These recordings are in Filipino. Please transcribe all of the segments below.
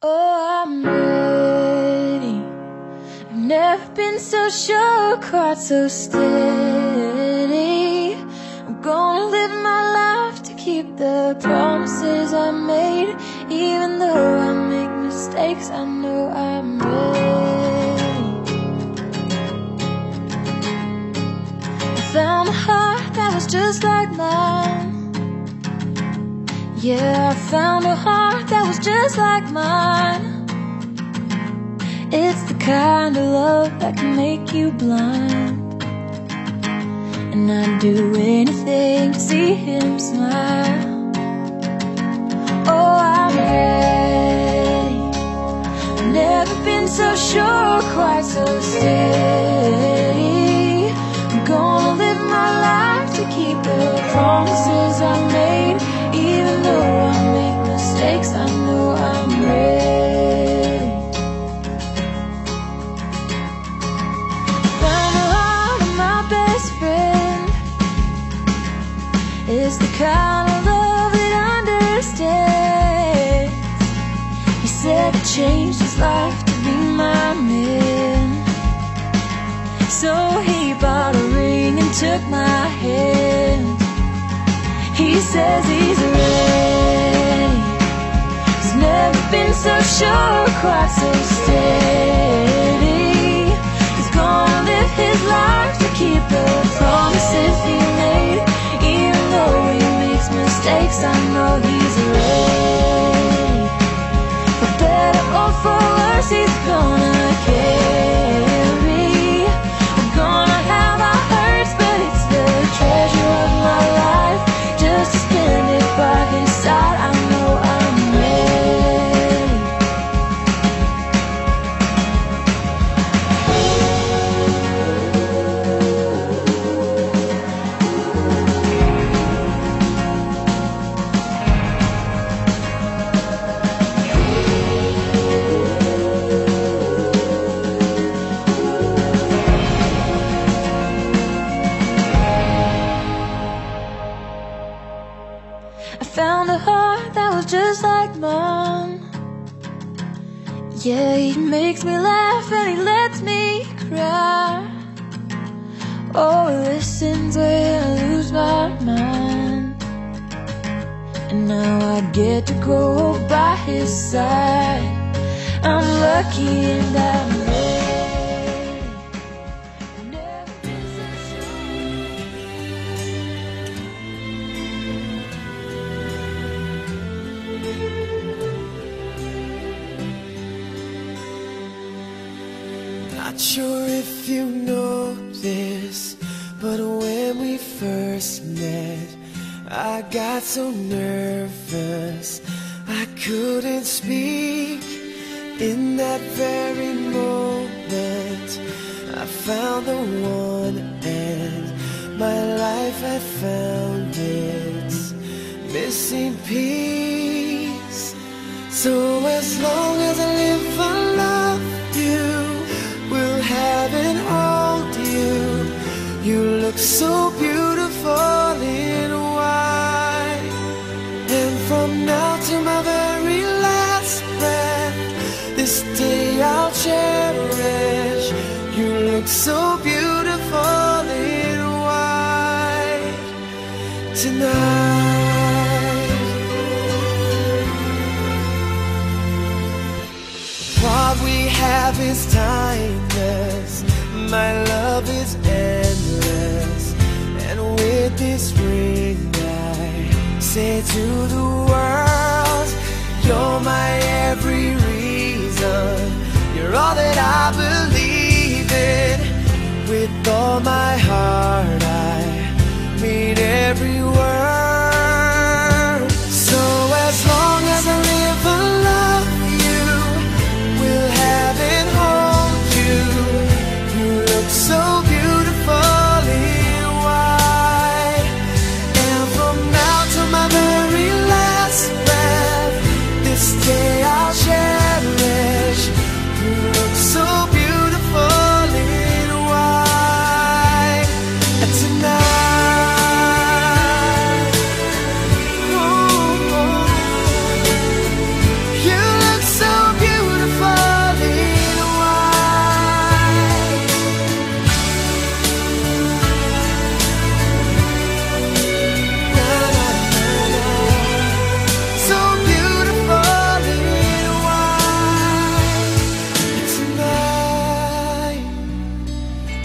Oh, I'm ready. I've never been so sure, quite so steady. I'm gonna live my life to keep the promises I made. Even though I make mistakes, I know I'm ready. I found a heart that was just like mine. Yeah, I found a heart that was just like mine. It's the kind of love that can make you blind, and I'd do anything to see him smile. Oh, I'm ready. I've never been so sure, quite so steady. I'm gonna live my life to keep the promises I made. Even though I make mistakes, I know I'm ready. Found the heart of my best friend. It's the kind of love that understands. He said it changed his life to be my man. So he bought a ring and took my hand. He says he's ready. He's never been so sure, quite so steady. He's gonna live his life to keep the promises he made. Even though he makes mistakes, I know he's ready. For better or for worse, he's gonna carry. We're gonna have our hurts, but it's the treasure of my life. Just to spend it by his side, I know I'm ready. I found a heart that was just like mine. Yeah, he makes me laugh and he lets me cry. Oh, he listens when I lose my mind. And now I get to go by his side. I'm lucky and I'm ready. I've never been so Not sure if you know this, but when we first met, I got so nervous I couldn't speak. In that very moment, I found the one, and my life had found its missing piece. So as long as I live, I love you, will have and hold you. You look so beautiful in white, and from now to my very last breath, this day I'll cherish. You look so beautiful in white tonight. What we have is timeless, my love is endless, and with this ring I say to the world, you're my every reason, you're all that I believe in. With all my heart I mean every word. So as long as I live, I love you, will have and hold you. You look so beautiful in white, and from now to my very last breath, this day I'll cherish. You look so beautiful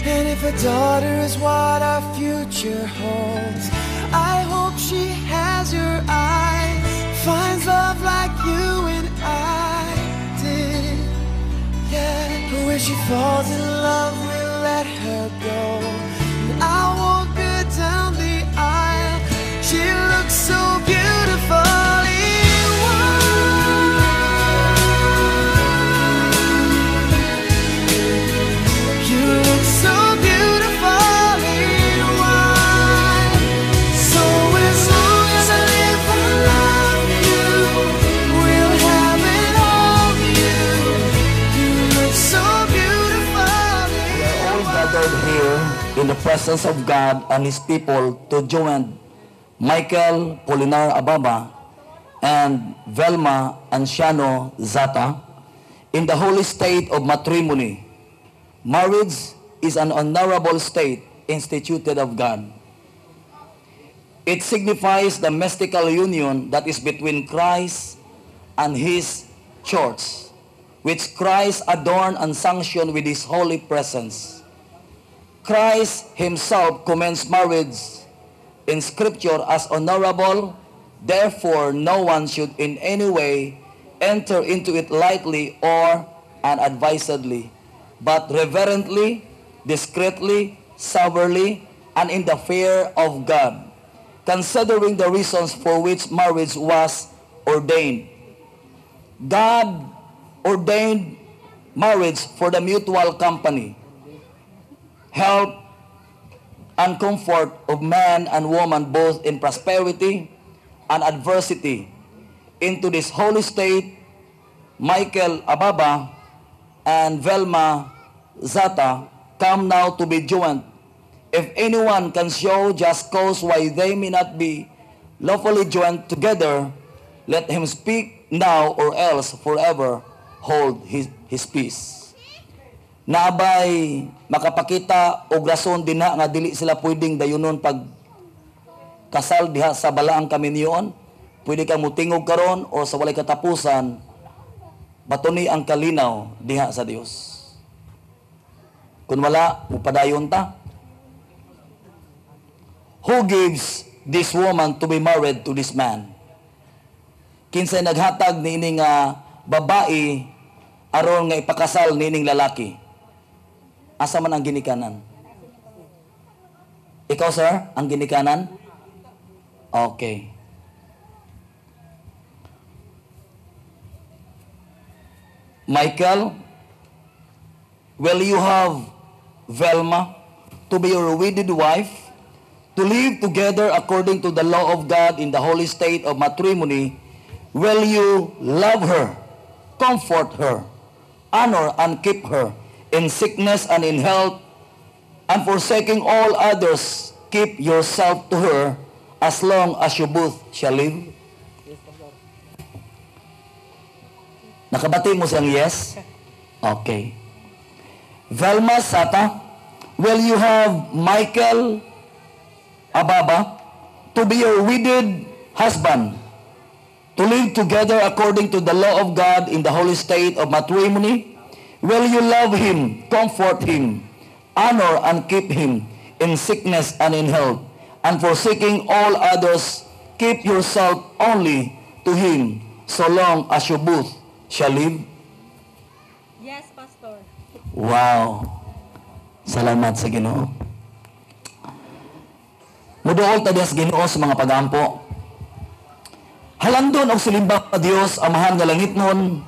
And if a daughter is what our future holds, I hope she has your eyes, finds love like you and I did. Yeah, but when she falls in love, we'll let her go. And I won't go down the aisle. She looks so beautiful in white. You look so beautiful in white. So as long as I live, I love you. We'll have it all you. You look so beautiful in All gathered here in the presence of God and His people to join Michael Polinar Ababa and Velma Anciano Zata in the holy state of matrimony. Marriage is an honorable state instituted of God. It signifies the mystical union that is between Christ and His church, which Christ adorned and sanctioned with His holy presence. Christ Himself commends marriage in Scripture as honorable, therefore no one should in any way enter into it lightly or unadvisedly, but reverently, discreetly, soberly, and in the fear of God, considering the reasons for which marriage was ordained. God ordained marriage for the mutual company, help, and comfort of man and woman both in prosperity and adversity. Into this holy state, Michael Ababa and Velma Zata come now to be joined. If anyone can show just cause why they may not be lawfully joined together, let him speak now or else forever hold his peace. Naabay makapakita og rason din na nga dili sila pwedeng dayunon pag kasal diha sa balaang kaminyon. Pwede kang mutingog karon o sa walay katapusan, batuni ang kalinaw diha sa Dios. Kung wala, mupadayon ta. Who gives this woman to be married to this man? Kinsay naghatag niining babae aron nga ipakasal niining lalaki? Asa man ang ginikanan? Ikaw, sir, ang ginikanan? Okay. Michael, will you have Velma to be your wedded wife, to live together according to the law of God in the holy state of matrimony? Will you love her, comfort her, honor and keep her in sickness and in health, and forsaking all others, keep yourself to her as long as you both shall live? Nakabati mo siyang yes? Okay. Velma Zata, will you have Michael Ababa to be your wedded husband, to live together according to the law of God in the holy state of matrimony? Will you love him, comfort him, honor and keep him in sickness and in health, and forsaking all others, keep yourself only to him, so long as you both shall live? Yes, Pastor. Wow. Salamat sa Ginoo. Muduol ta sa Ginoo sa mga pagampo. Halandon og sulimbang na Dios amahan nga langit nun.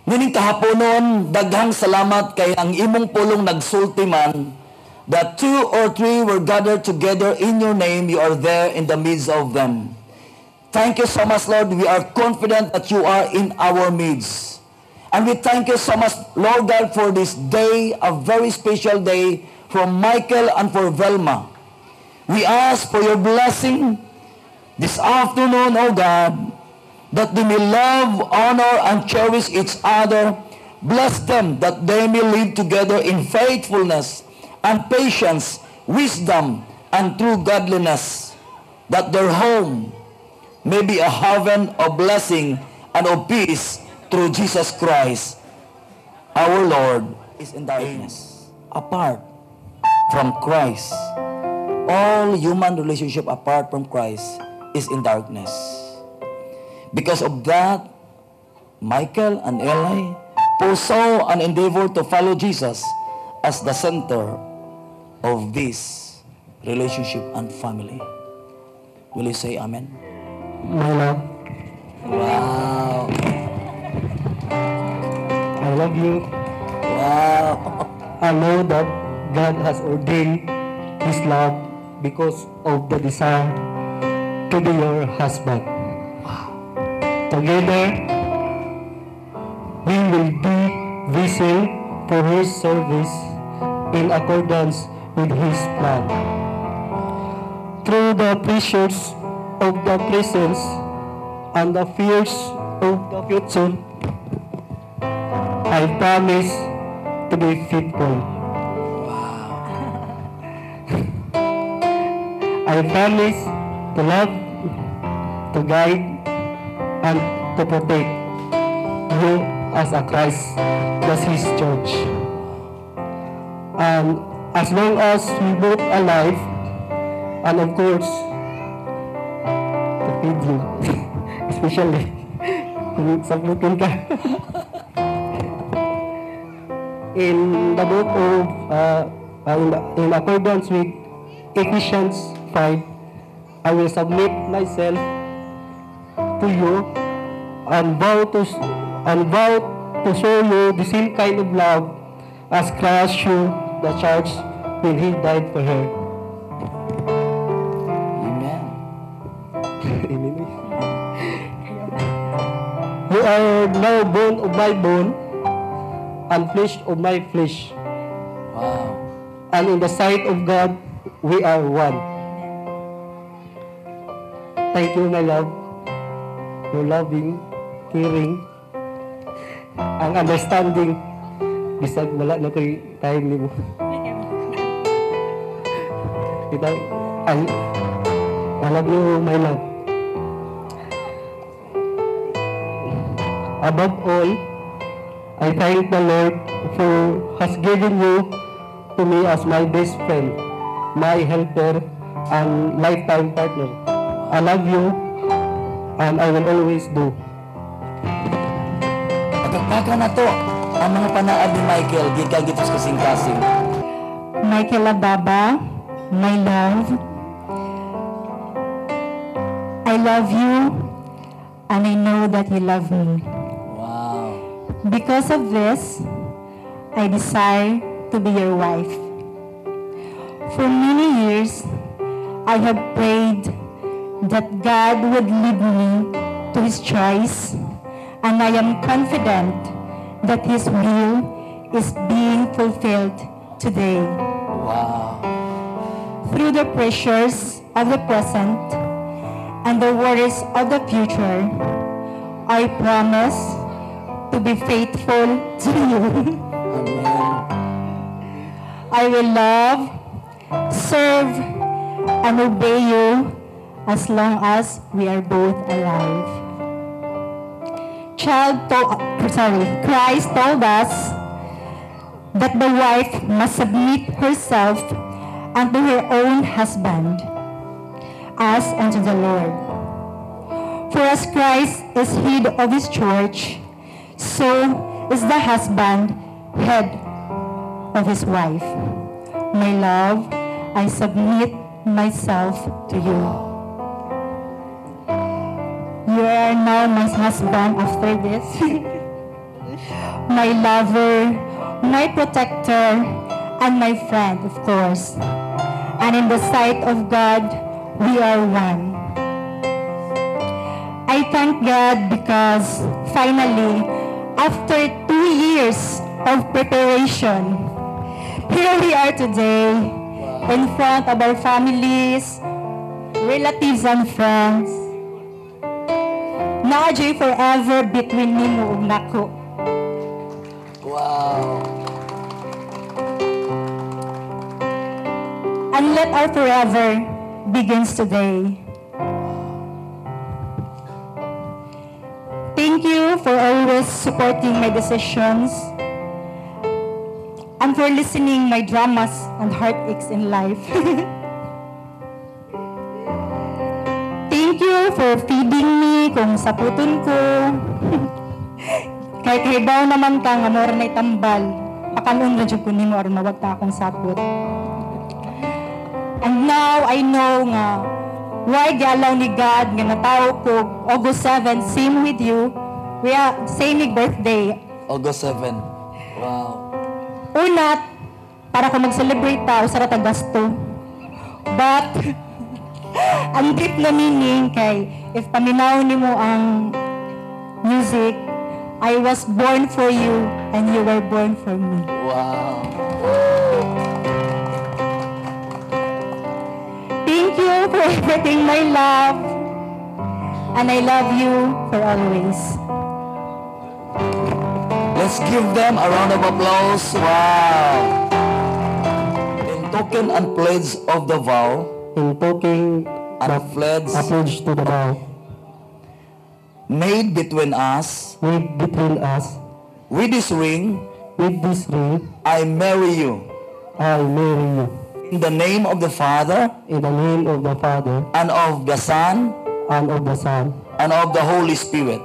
Ngining kahaponon, daghang salamat kay ang imong pulong nagsulti man, that 2 or 3 were gathered together in your name, you are there in the midst of them. Thank you so much, Lord. We are confident that you are in our midst. And we thank you so much, Lord God, for this day, a very special day for Michael and for Velma. We ask for your blessing this afternoon, O God, that they may love, honor, and cherish each other. Bless them that they may live together in faithfulness and patience, wisdom, and true godliness, that their home may be a haven of blessing and of peace through Jesus Christ, our Lord, is in darkness. apart from Christ, all human relationship apart from Christ is in darkness. Because of that, Michael and Eli pursue an endeavor to follow Jesus as the center of this relationship and family. Will you say amen? My love, Wow. I love you. Wow. I know that God has ordained His love because of the desire to be your husband. Together, we will be vessel for His service in accordance with His plan. Through the pressures of the present and the fears of the future, I promise to be faithful. I promise to love, to guide, and to protect you as a Christ does His church. And as long as we both alive, and of course, to feed you, especially kung sabutin ka. In the book of, in accordance with Ephesians 5, I will submit myself to you and vow to show you the same kind of love as Christ showed the church when He died for her. Amen. You are now bone of my bone and flesh of my flesh. Wow. And in the sight of God, we are one. Thank you, my love, for loving, caring, ang understanding. Bisag wala na ko'y time ni mo. Kita, I love you, my love. Above all, I thank the Lord for has given you to me as my best friend, my helper, and lifetime partner. I love you, and I will always do. Pagkakaka na to, ang mga panaad ni Michael, gikan gitos kasing-kasing. Michael Ababa, my love, I love you, and I know that you love me. Wow. Because of this, I desire to be your wife. For many years, I have prayed that God would lead me to His choice, and I am confident that His will is being fulfilled today. Wow. Through the pressures of the present and the worries of the future, I promise to be faithful to you. Amen. I will love, serve, and obey you as long as we are both alive. Christ told us that the wife must submit herself unto her own husband, as unto the Lord. For as Christ is head of His church, so is the husband head of his wife. My love, I submit myself to you. You are now my husband after this. My lover, my protector, and my friend, of course. And in the sight of God, we are one. I thank God because finally, after 2 years of preparation, here we are today in front of our families, relatives, and friends. Naadjay forever between nimo ug nako. Wow. And let our forever begins today. Thank you for always supporting my decisions and for listening my dramas and heartaches in life. Thank you for feeding me kung saputon ko. Kahit hibaw naman ka nga mora na itambal, pakanon na dyan ko nimo aron mawagta akong sapot. And now I know nga why gialaw ni God nga natawo ko August 7 same with you. We are same birthday. August 7. Wow. Una, para ko mag-celebrate ta usara ta gasto. But ang deep na meaning kay if paminaw nimo ang music, I was born for you and you were born for me. Wow. Thank you for everything, my love. And I love you for always. Let's give them a round of applause. Wow. In token and pledge of the vow, In token and that pledge a pledge to the vow made between us, made between us, with this ring, with this ring, I marry you. I marry you. In the name of the Father, In the name of the Father, and of the Son, and of the Son, and of the Holy Spirit.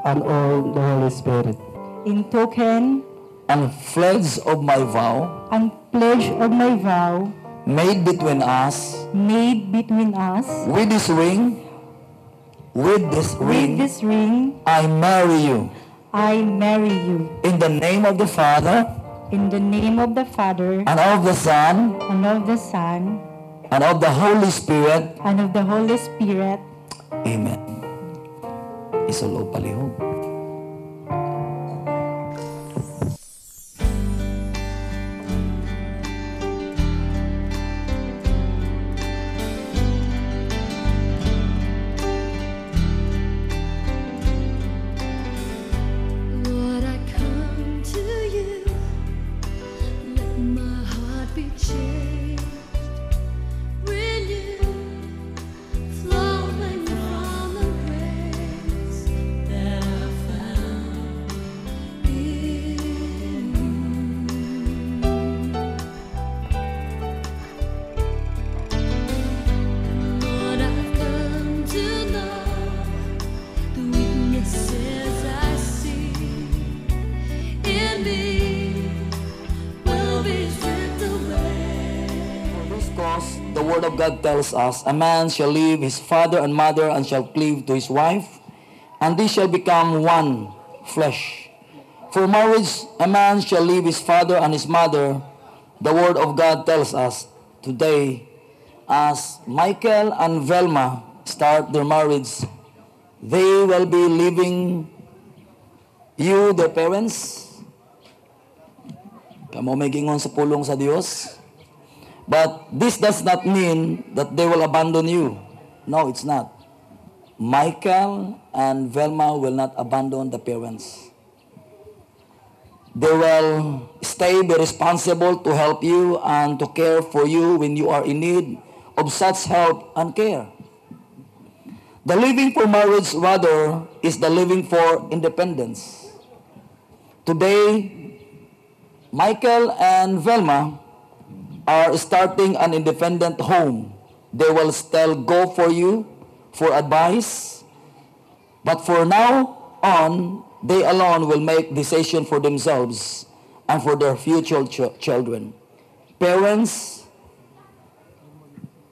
and of the Holy Spirit. In token And pledge of my vow, and pledge of my vow made between us, made between us, with this ring, with this ring, I marry you. I marry you. In the name of the Father, In the name of the Father, and of the Son, and of the Son, and of the Holy Spirit. and of the Holy Spirit. Amen. Isulog palihog. Lord, I come to you. Let my heart be changed, renewed, flowing from the grace that I found in you. Lord, I've come to know the weaknesses I see in me will be stripped away. For this cause, the Word of God tells us, a man shall leave his father and mother and shall cleave to his wife, and they shall become one flesh. For marriage, a man shall leave his father and his mother. The Word of God tells us today, as Michael and Velma start their marriage, they will be leaving you, their parents. Kamo may gingon sa pulong sa Dios. But this does not mean that they will abandon you. No, it's not. Michael and Velma will not abandon the parents. They will stay, be responsible to help you and to care for you when you are in need of such help and care. The living for marriage, rather, is the living for independence. Today, Michael and Velma are starting an independent home. They will still go for you for advice, but for now on, they alone will make decision for themselves and for their future children. Parents,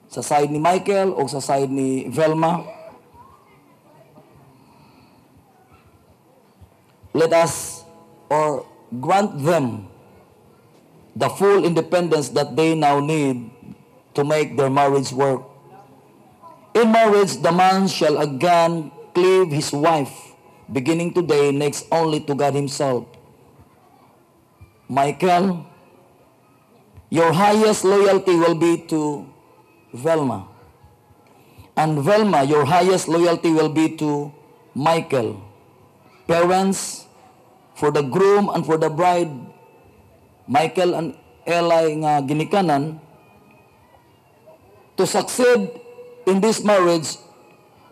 sa side ni Michael o sa side ni Velma, let us or grant them the full independence that they now need to make their marriage work. In marriage, the man shall again cleave his wife, beginning today, next only to God himself. Michael, your highest loyalty will be to Velma. And Velma, your highest loyalty will be to Michael. Parents, for the groom and for the bride, Michael and Eli nga ginikanan, to succeed in this marriage,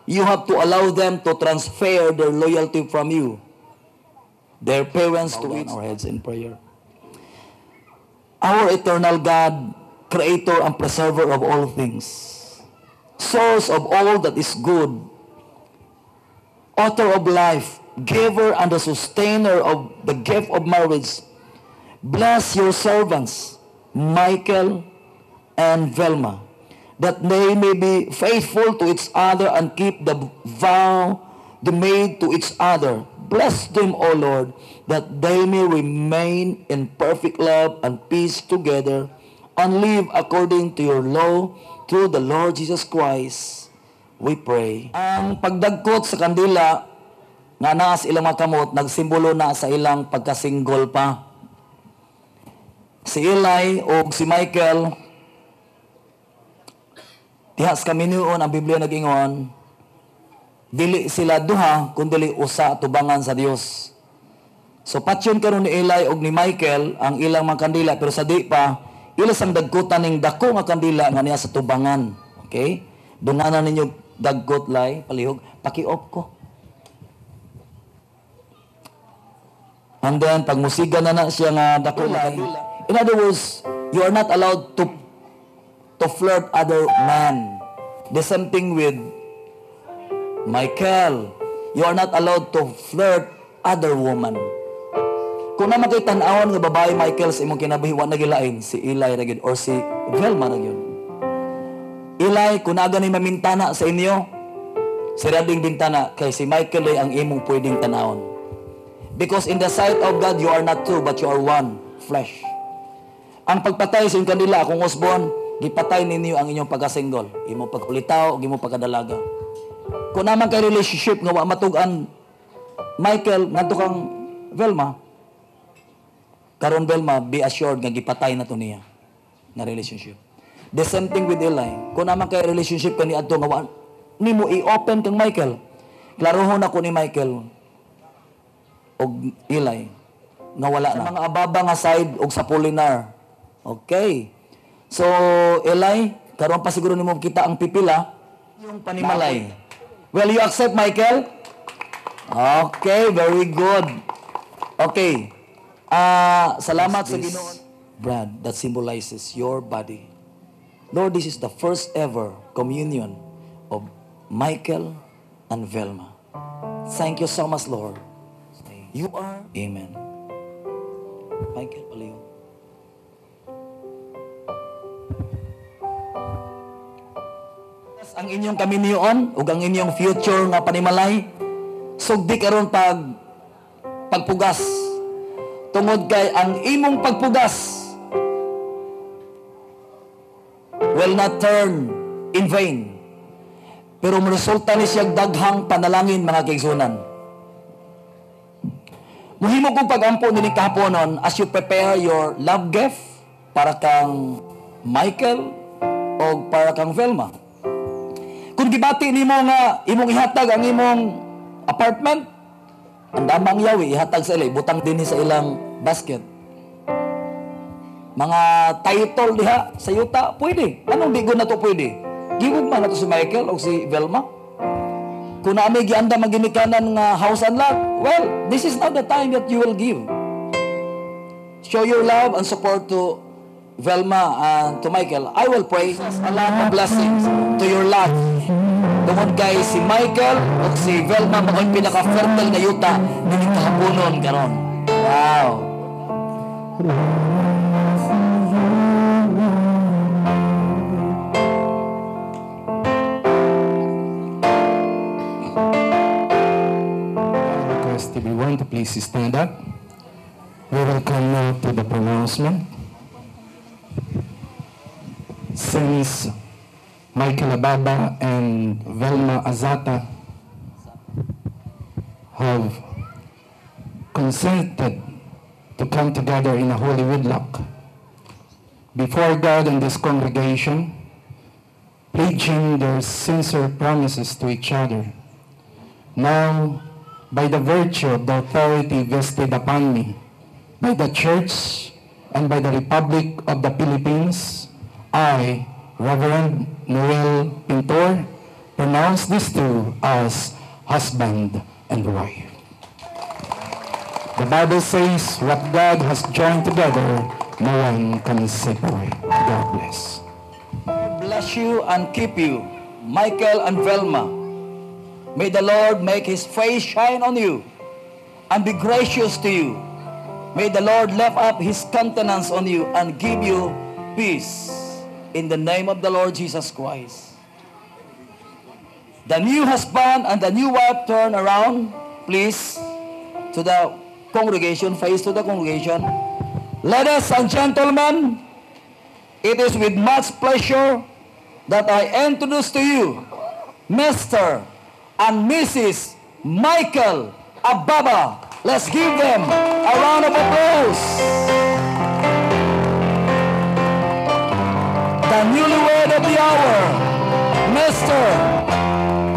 you have to allow them to transfer their loyalty from you, their parents, to each. Our heads in prayer. our eternal God, creator and preserver of all things, source of all that is good, author of life, giver and the sustainer of the gift of marriage, bless your servants, Michael and Velma, that they may be faithful to each other and keep the vow they made to each other. Bless them, O Lord, that they may remain in perfect love and peace together and live according to your law through the Lord Jesus Christ, we pray. Ang pagdagkot sa kandila nga naa sa ilang mga kamot, nagsimbolo na sa ilang pagkasinggol pa. Si Eli o si Michael, tihas kami niyon ang Biblia nag-ingon, dili sila duha, kundi usa tubangan sa Dios. So patyon karon ni Eli o ni Michael ang ilang mga kandila, pero sa di pa, ilas ang dagkutan ning dako nga kandila nga niya sa tubangan. Okay? Dunganan ninyo dagkot lay, palihog, paki-off ko. And then, pag musiga na siya nga dako lay, in other words, you are not allowed to flirt other man. The same thing with Michael. You are not allowed to flirt other woman. Kung naman kayo tan-awan nga babae, Michael, sa imong kinabuhi, wa nagilain, si Eli na yun, or si Velma na yun. Eli, kung naga ni mamintana sa inyo, si Rading bintana, kay si Michael ay ang imong pwedeng tanawon. Because in the sight of God, you are not two, but you are one flesh. Ang pagpatay sa inyong kanila, kung usbon, gipatay ninyo ang inyong pagkasinggol. Imong pagkulitaw, imong pagkadalaga. Kung naman kay relationship nga wa matugan, Michael, ngadto kang Velma, karon Velma, be assured nga gipatay na to niya na relationship. The same thing with Eli. Kung naman kay relationship kani adto nga nimo i-open kang Michael, klarohon ako ni Michael og Eli nga wala na. Mga ababa nga side og sa Polinar. Okay. So Eli, karon pa siguro nimo kita ang pipila yung panimalay. Well, you accept, Michael? Okay, very good. Okay. Salamat sa Ginoo. Brad that symbolizes your body. Lord, this is the first ever communion of Michael and Velma. Thank you so much, Lord. You are. Amen. Michael, paliw. Ang inyong kaminyon ug ang inyong future nga panimalay, sugdi karon pagpugas. Tungod kay ang imong pagpugas will not turn in vain. Pero resulta ni siyang daghang panalangin, mga kaigsunan. Muhimo kong pag-ampo nini kahaponon as you prepare your love gift para kang Michael o para kang Velma. Kung gibati nimo nga imong ihatag ang imong apartment, ang damang yawi ihatag sa ila, butang din sa ilang basket. Mga title diha sa yuta, pwede. Anong bigo na to pwede? Gigugma na to si Michael o si Velma. Kung naami gianda maginikanan nga house and lot, well, this is not the time that you will give. Show your love and support to Velma and to Michael. I will pray a lot of blessings to your life. Tungod kay si Michael o si Velma mao'y pinaka-fertile na yuta nining kahaponon karon. Wow. Request everyone to please stand up. We will come now to the pronouncement. Since Michael Ababa and Velma Azata have consented to come together in a holy wedlock before God and this congregation, pledging their sincere promises to each other. Now, by the virtue of the authority vested upon me by the Church and by the Republic of the Philippines, I, Reverend Noel Pintor, pronounce these two as husband and wife. The Bible says, what God has joined together, no one can separate. God bless. Bless you and keep you, Michael and Velma. May the Lord make His face shine on you and be gracious to you. May the Lord lift up His countenance on you and give you peace. In the name of the Lord Jesus Christ. The new husband and the new wife turn around, please, to the congregation, face to the congregation. Ladies and gentlemen, it is with much pleasure that I introduce to you Mr. and Mrs. Michael Ababa. Let's give them a round of applause. The newlywed of the hour, Mr.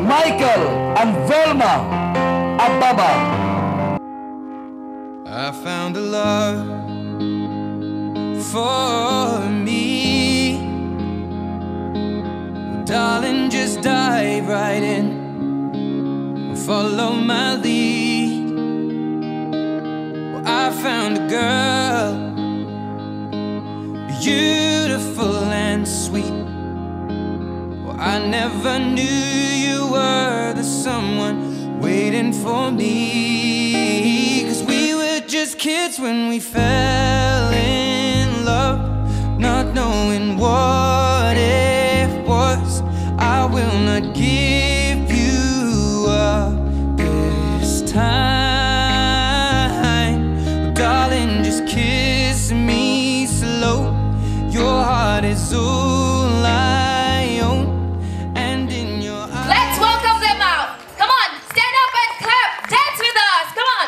Michael and Velma Ababa. I found a love for me. Well, darling, just dive right in, follow my lead. Well, I found a girl, beautiful and sweet. Well, I never knew you were the someone waiting for me. 'Cause we were just kids when we fell in love, not knowing what it was. I will not give you up this time. Darling, just kiss me slow. Your heart is all I own, and in your eyes. Let's welcome them out. Come on, stand up and clap. Dance with us. Come on.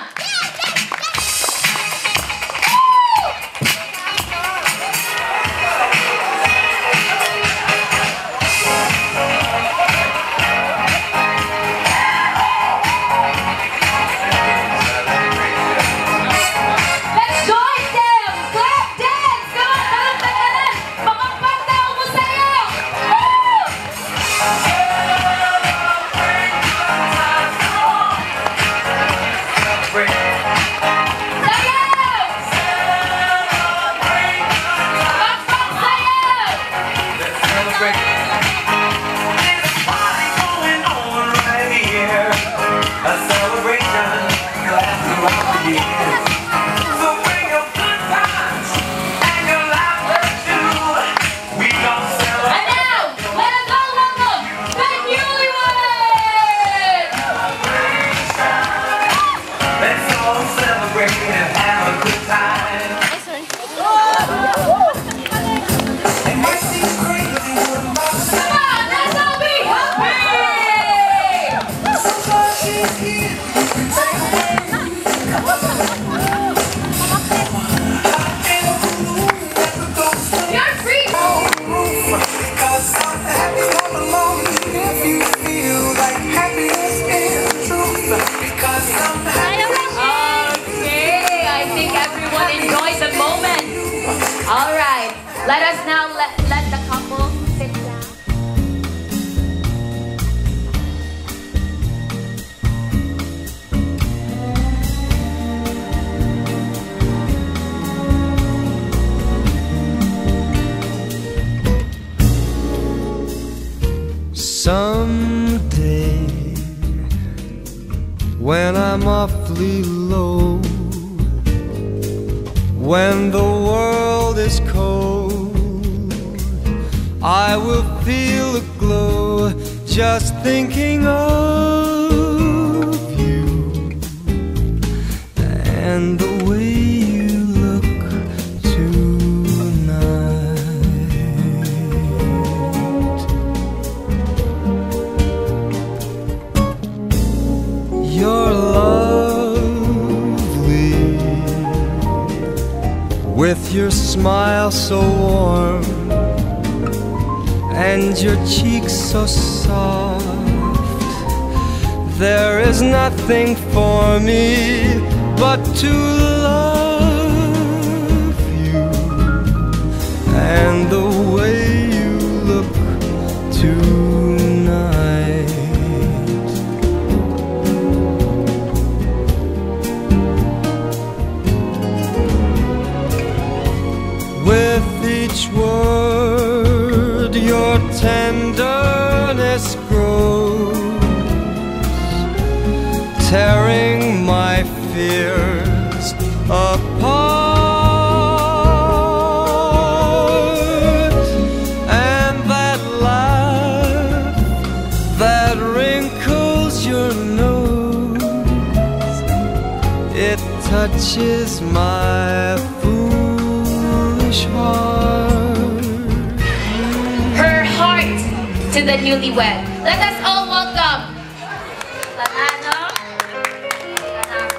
Let's join them. Clap, dance. Come on, talan-talanan. Pangapagtao mo sa'yo. Woo! And now, let us all welcome the newlyweds! Let's all celebrate and have a good time. And this is crazy. Come on, let's all be happy! You're free! Because I'm happy all alone. If you feel like happiness is the truth. Because I'm happy. Okay, I think everyone enjoyed the moment. All right, let us now let the couple sit down. Someday, when I'm awfully low, when the world is cold, I will feel a glow just thinking of you and the way you look tonight. You're lovely, with your smile so warm and your cheeks so soft. There is nothing for me but to love you and the way you look tonight. tearing my fears apart. And that laugh that wrinkles your nose, it touches my foolish heart. Her heart to the newlywed. Let us all welcome. Tanano.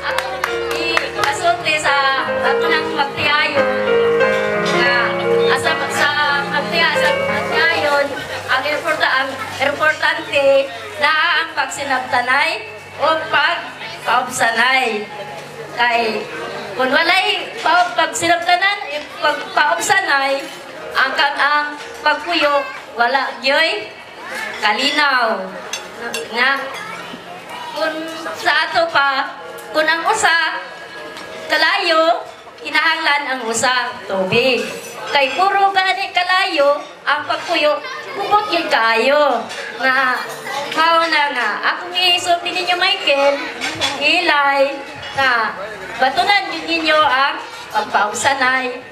Ako i-kasulti sa ato ng magtiayon nga sa magtiayon ang importante na ang pagsinabtanay o pagpaubsanay. Kay kung walay pagsinabtanan, pagpaubsanay, ang pagpuyo wala gyoy kalinaw nga kung sa ato pa kung ang usa kalayo kinahanglan ang usa tubig kay puro gani kalayo ang pagpuyo kubot gyud kaayo nga how na nga akong isulti ninyo Michael ilay na batunan yun ninyo ang pagpaubsanay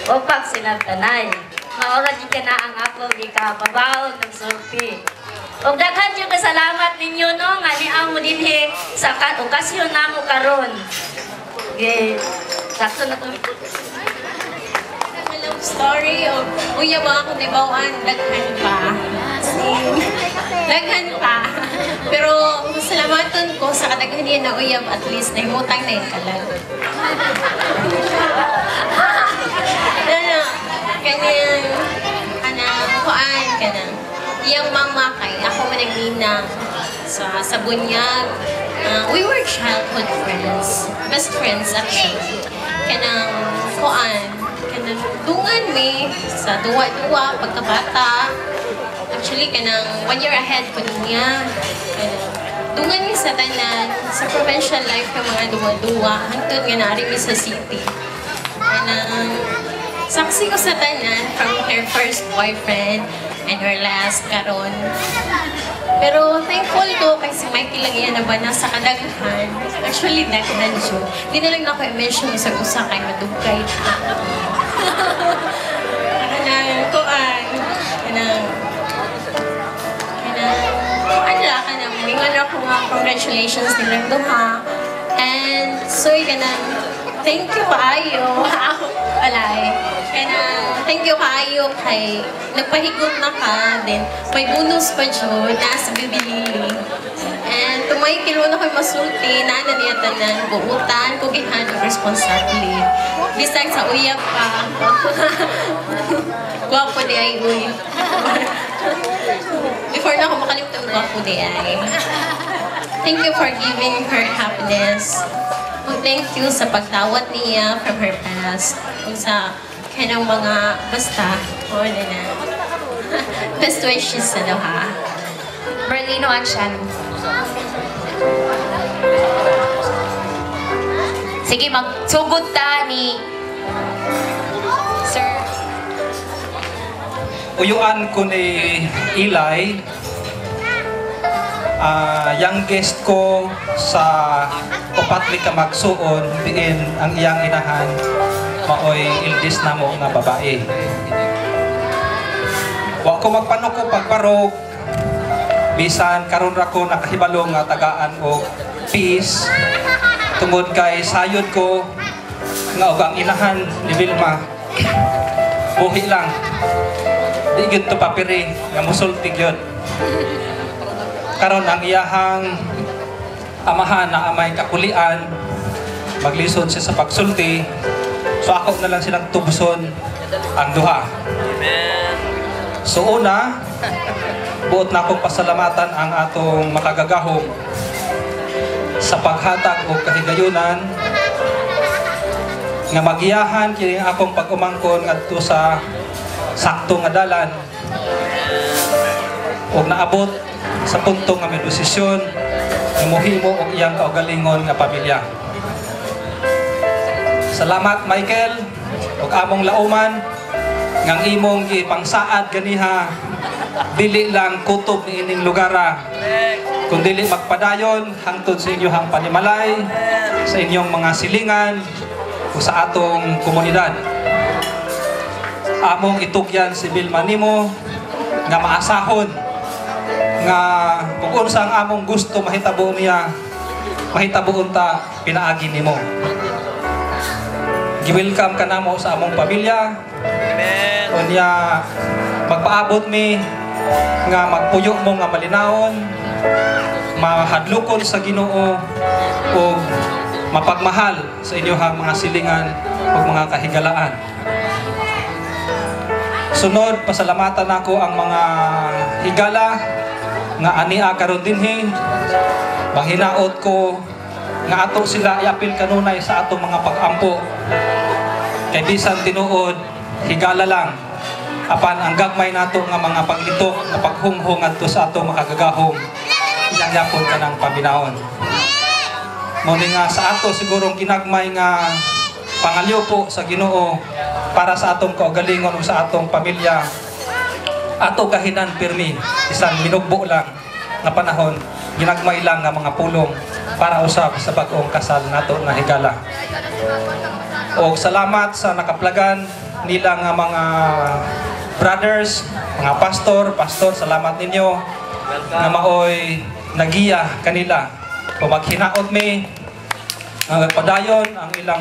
o pagsinabtanay. Maura di ka na ang ako di ka babaw ng sulti. O daghan yung kasalamat ninyo no nga ni amo dinhi sa okasyon namo karon. Okay. Sakto na to. Love story o uya ba ako nibawaan daghan pa. Daghan pa. Pero salamatan ko sa kadaghan niya na uyab at least na himutang na yung kalag. Kanang iyang mama kay ako man nagninang sa bunyag. We were childhood friends, best friends actually. Kanang dungan mi sa duwa-duwa pagkabata. Actually kanang 1 year ahead ko niya. Dungan mi sa tanan sa provincial life ng mga duwa-duwa hangtod nga naari mi sa city. Kanang saksi ko sa tanan from her first boyfriend and her last karon. Pero thankful ko kay si Mikey lang yan na ba nasa kadaghan. Actually, daghan siya. Di na lang ako i-mention sa usa kay madugkay. Mingan ako nga congratulations nilang duha. And so, thank you kaayo. Alay. Thank you kaayo kay nagpahigot na ka. Then, may bonus pa dyan na sa Bibilili. And tumay kilo na ko'y masulti, nana niya tanan, buutan, ko ginhan responsibly. Bisag sa uyap pa. Gwapo di ay uy. Before na ako makalimtang gwapo di ay. Thank you for giving her happiness. Thank you sa pagtawat niya from her past. Kung sa kanang mga basta. O na. Best wishes sa daw ha. Berlino at Shannon. Sige, magsugod ta ni Sir. Uyuan ko ni Eli, youngest ko sa upatli ka magsuon, diin ang iyang inahan, maoy ildis na mo nga babae. Wa ko magpanok ko pagparog, bisan karon ra ko nakahibalo nga tagaan og peace, tungod kay sayod ko nga og ang inahan ni Vilma, buhi lang. Di gyud to papiri nga musulti gyud. Karon ang iyahang amahan na amay kakulian, maglisod siya sa pagsulti, so ako na lang silang tubuson ang duha. Amen. So una, buot na akong pasalamatan ang atong makagagahom sa paghatag o kahigayunan nga magiyahan kini akong pag-umangkon ngadto sa sakto nga dalan ug naabot sa punto nga may desisyon nga mohimo og iyang kaugalingon nga pamilya. Salamat Michael ug among lauman ngang imong gipangsaad ganiha dili lang kutob ni ining lugara, kung dili magpadayon hangtod sa inyong panimalay, sa inyong mga silingan o sa atong komunidad. Among itugyan si Vilma nimo nga maasahon nga kung unsa ang among gusto mahitabo niya, mahitabuon ta pinaagi nimo. Gi-welcome ka namo sa among pamilya. Amen. Unya magpaabot mi nga magpuyo mo nga malinawon, mahadlokon sa Ginoo o mapagmahal sa inyong mga silingan o mga kahigalaan. Sunod, pasalamatan nako ang mga higala nga ania karon dinhi. Mahinaot ko nga ato sila iapil kanunay sa atong mga pag-ampo. Kay bisan tinuod, higala lang. Apan ang gagmay nato nga mga paglitok nga paghunghong adto sa atong makagagahom, iyangyapon ka ng pabinaon. Muna nga sa ato sigurong kinagmay nga pangalyo po sa Ginoo para sa atong kaugalingon o sa atong pamilya, ato kahinan pirmi, isang minugbo lang na panahon, ginagmay lang nga mga pulong para usab sa bag-ong kasal nato na higala. O salamat sa nakaplagan nila nga mga brothers, mga pastor, salamat ninyo nga maoy nagiya kanila o maghinaot mi padayon ang ilang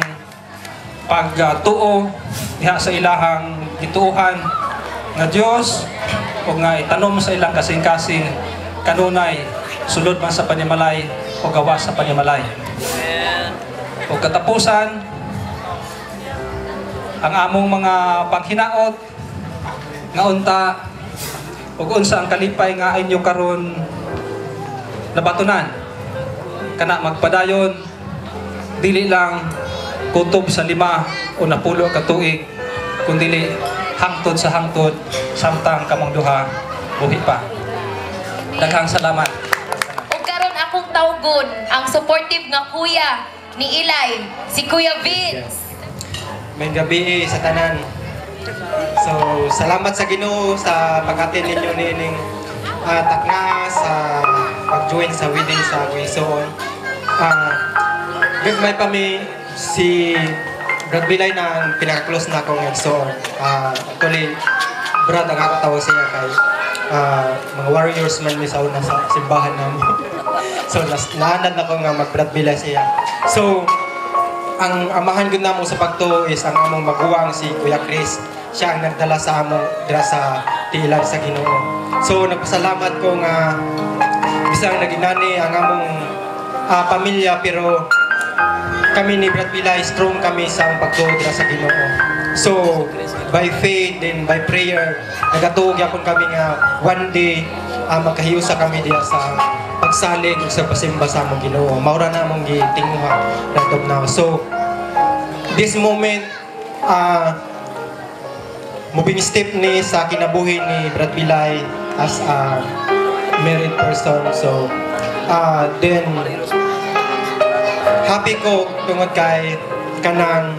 pagtuo diha sa ilahang gituuhan nga Dios o nga itanom sa ilang kasing-kasing kanunay sulod man sa panimalay o gawas sa panimalay. O katapusan ang among mga panghinaot nga unta ug unsa ang kalipay nga inyo karon nabatunan kana magpadayon dili lang kutob sa 5 o 10 ka tuig kundi hangtod sa hangtod samtang kamong duha buhi pa. Daghang salamat. Ug karon akong tawgon ang supportive nga kuya ni Ilay, si Kuya Vince. May gabi sa tanan. So, salamat sa Ginoo sa pag-attend ninyo nining takna sa pag-join sa wedding sa Quezon. Gagmay pa mi si Brad Bilay na ang pinaka-close na akong nagsoon. Actually, Brad ang akatawag siya kay mga warriors man mi sa una sa simbahan namin. So, naanad na ko nga mag-Brad Bilay siya. So, ang amahan gud namo sa pagtuo is ang among maguwang si Kuya Chris. Siya ang nagdala sa among dira sa tiilag sa Ginoo. So nagpasalamat ko nga bisang naginani ang among pamilya pero kami ni Brad Bilay strong kami sa pagtuo dira sa Ginoo. So by faith and by prayer nagatuog gyapon kami nga one day magkahiusa kami diya sa pagsalig ug sa pasimba sa among Ginoo. Maura na among gitinguha ratod na. So this moment moving step ni sa kinabuhi ni Brad Bilay as a married person. So then happy ko tungod kay kanang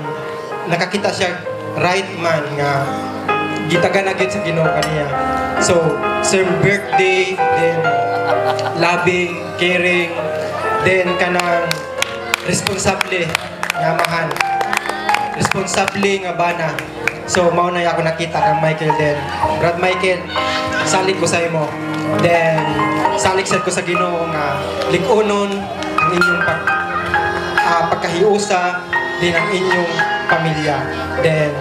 nakakita siya right man nga gitagan na gyud sa Ginoo kaniya. So same birthday, then loving, caring, then kanang responsable nga amahan, responsable nga bana. So mao na ako nakita kang Michael then Brad Michael, salig ko sa imo. Then salig sad ko sa Ginoo nga lig-unon ang inyong pagkahiusa din ang inyong pamilya. Then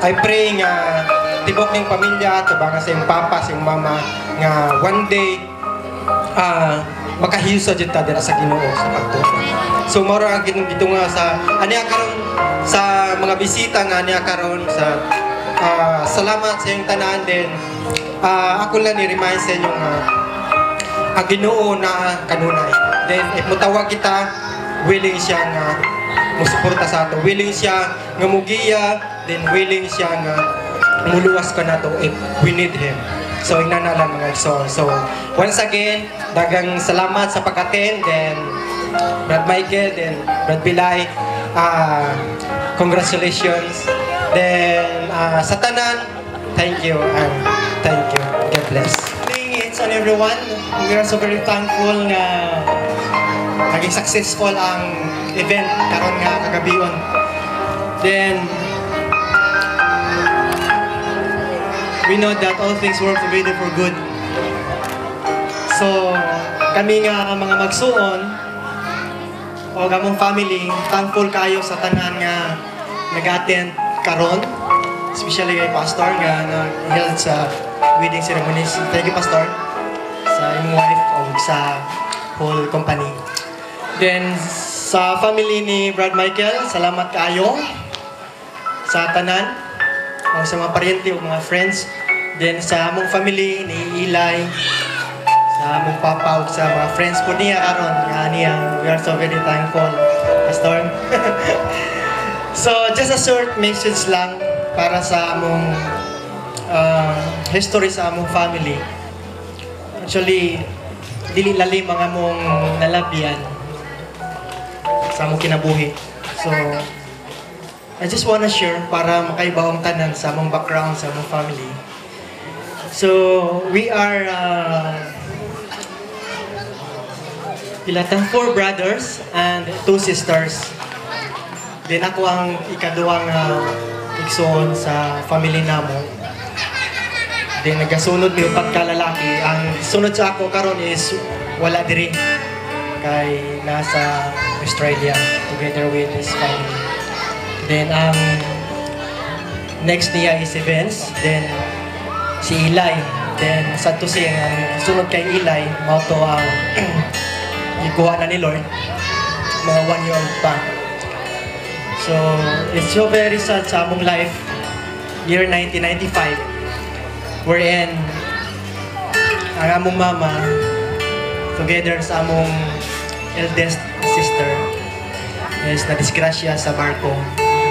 I pray nga tibok ning pamilya tubang sa iyong papa, sa iyong mama nga one day makahiusa jud ta dira sa Ginoo sa pagtuo. So mao ra ang gitunga sa aniya karon sa mga bisita nga aniya karon sa salamat sa iyong tanan din. Ako lang ni-remind sa inyo nga ang Ginoo na kanunay. Then if mutawag kita, willing siya nga musuporta sa ato, willing siya nga mugiya, then willing siya nga muluwas ka na to if we need Him. So inanalan mga igsoon. So once again, dagang salamat sa pag-attend, then Brad Michael, then Brad Bilay, congratulations. Then sa tanan, thank you and thank you. God bless. It's on everyone. We are so very thankful na naging successful ang event karon nga kagabion. Then we know that all things work together for good. So kami nga mga magsuon o gamong family, thankful kayo sa tanan nga nag-attend karon, especially kay Pastor nga nag-held sa wedding ceremonies. Thank you, Pastor, sa imong wife o sa whole company. Then sa family ni Brad Michael, salamat kayo sa tanan o sa mga paryente o mga friends. Then sa among family ni Eli, sa among papa o sa mga friends po niya karon nga niya, we are so very thankful, Pastor. So just a short message lang para sa among history sa among family. Actually, dili lalim ang among nalabian sa among kinabuhi. So I just wanna share para makaibaw ang tanan sa among background sa among family. So we are ilatang 4 brothers and 2 sisters. Then ako ang ikaduhang igsoon sa family namo. Then nagasunod mi upat ka lalaki. Ang sunod sa ako karon is wala diri kay nasa Australia together with his family. Then ang next niya is si Vince, then si Eli. Then sa to siya ang sunod kay Eli, mao to ang ikuha na ni Lord, mga 1 year old pa. So it's so very sad sa among life, year 1995, wherein ang among mama together sa among eldest sister is na-disgrasya sa barko,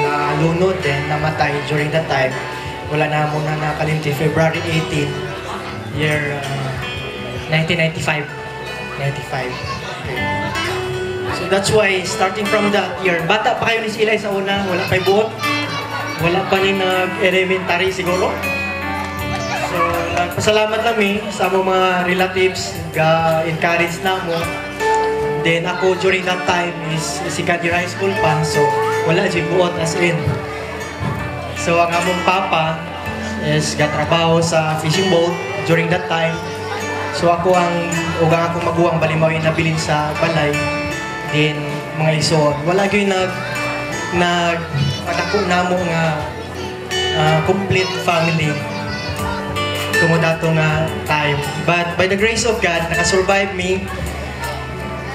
na lunod din, namatay during that time. Wala na muna nakalimti, February 18, year 1995. Okay. So that's why starting from that year, bata pa kayo ni Silay sa una, wala kay buot, wala pa ni nag-elementary siguro. So nagpasalamat kami sa mga relatives, ga-encourage na mo. Then ako during that time is second year high school pa, so wala si buot as in. So ang among papa is gatrabaho sa fishing boat during that time. So ako ang ugang akong maguwang balimawin na bilin sa balay. Then mga ison, wala gyud nagpadako namo nga complete family tungod ato nga time. But by the grace of God, nakasurvive me.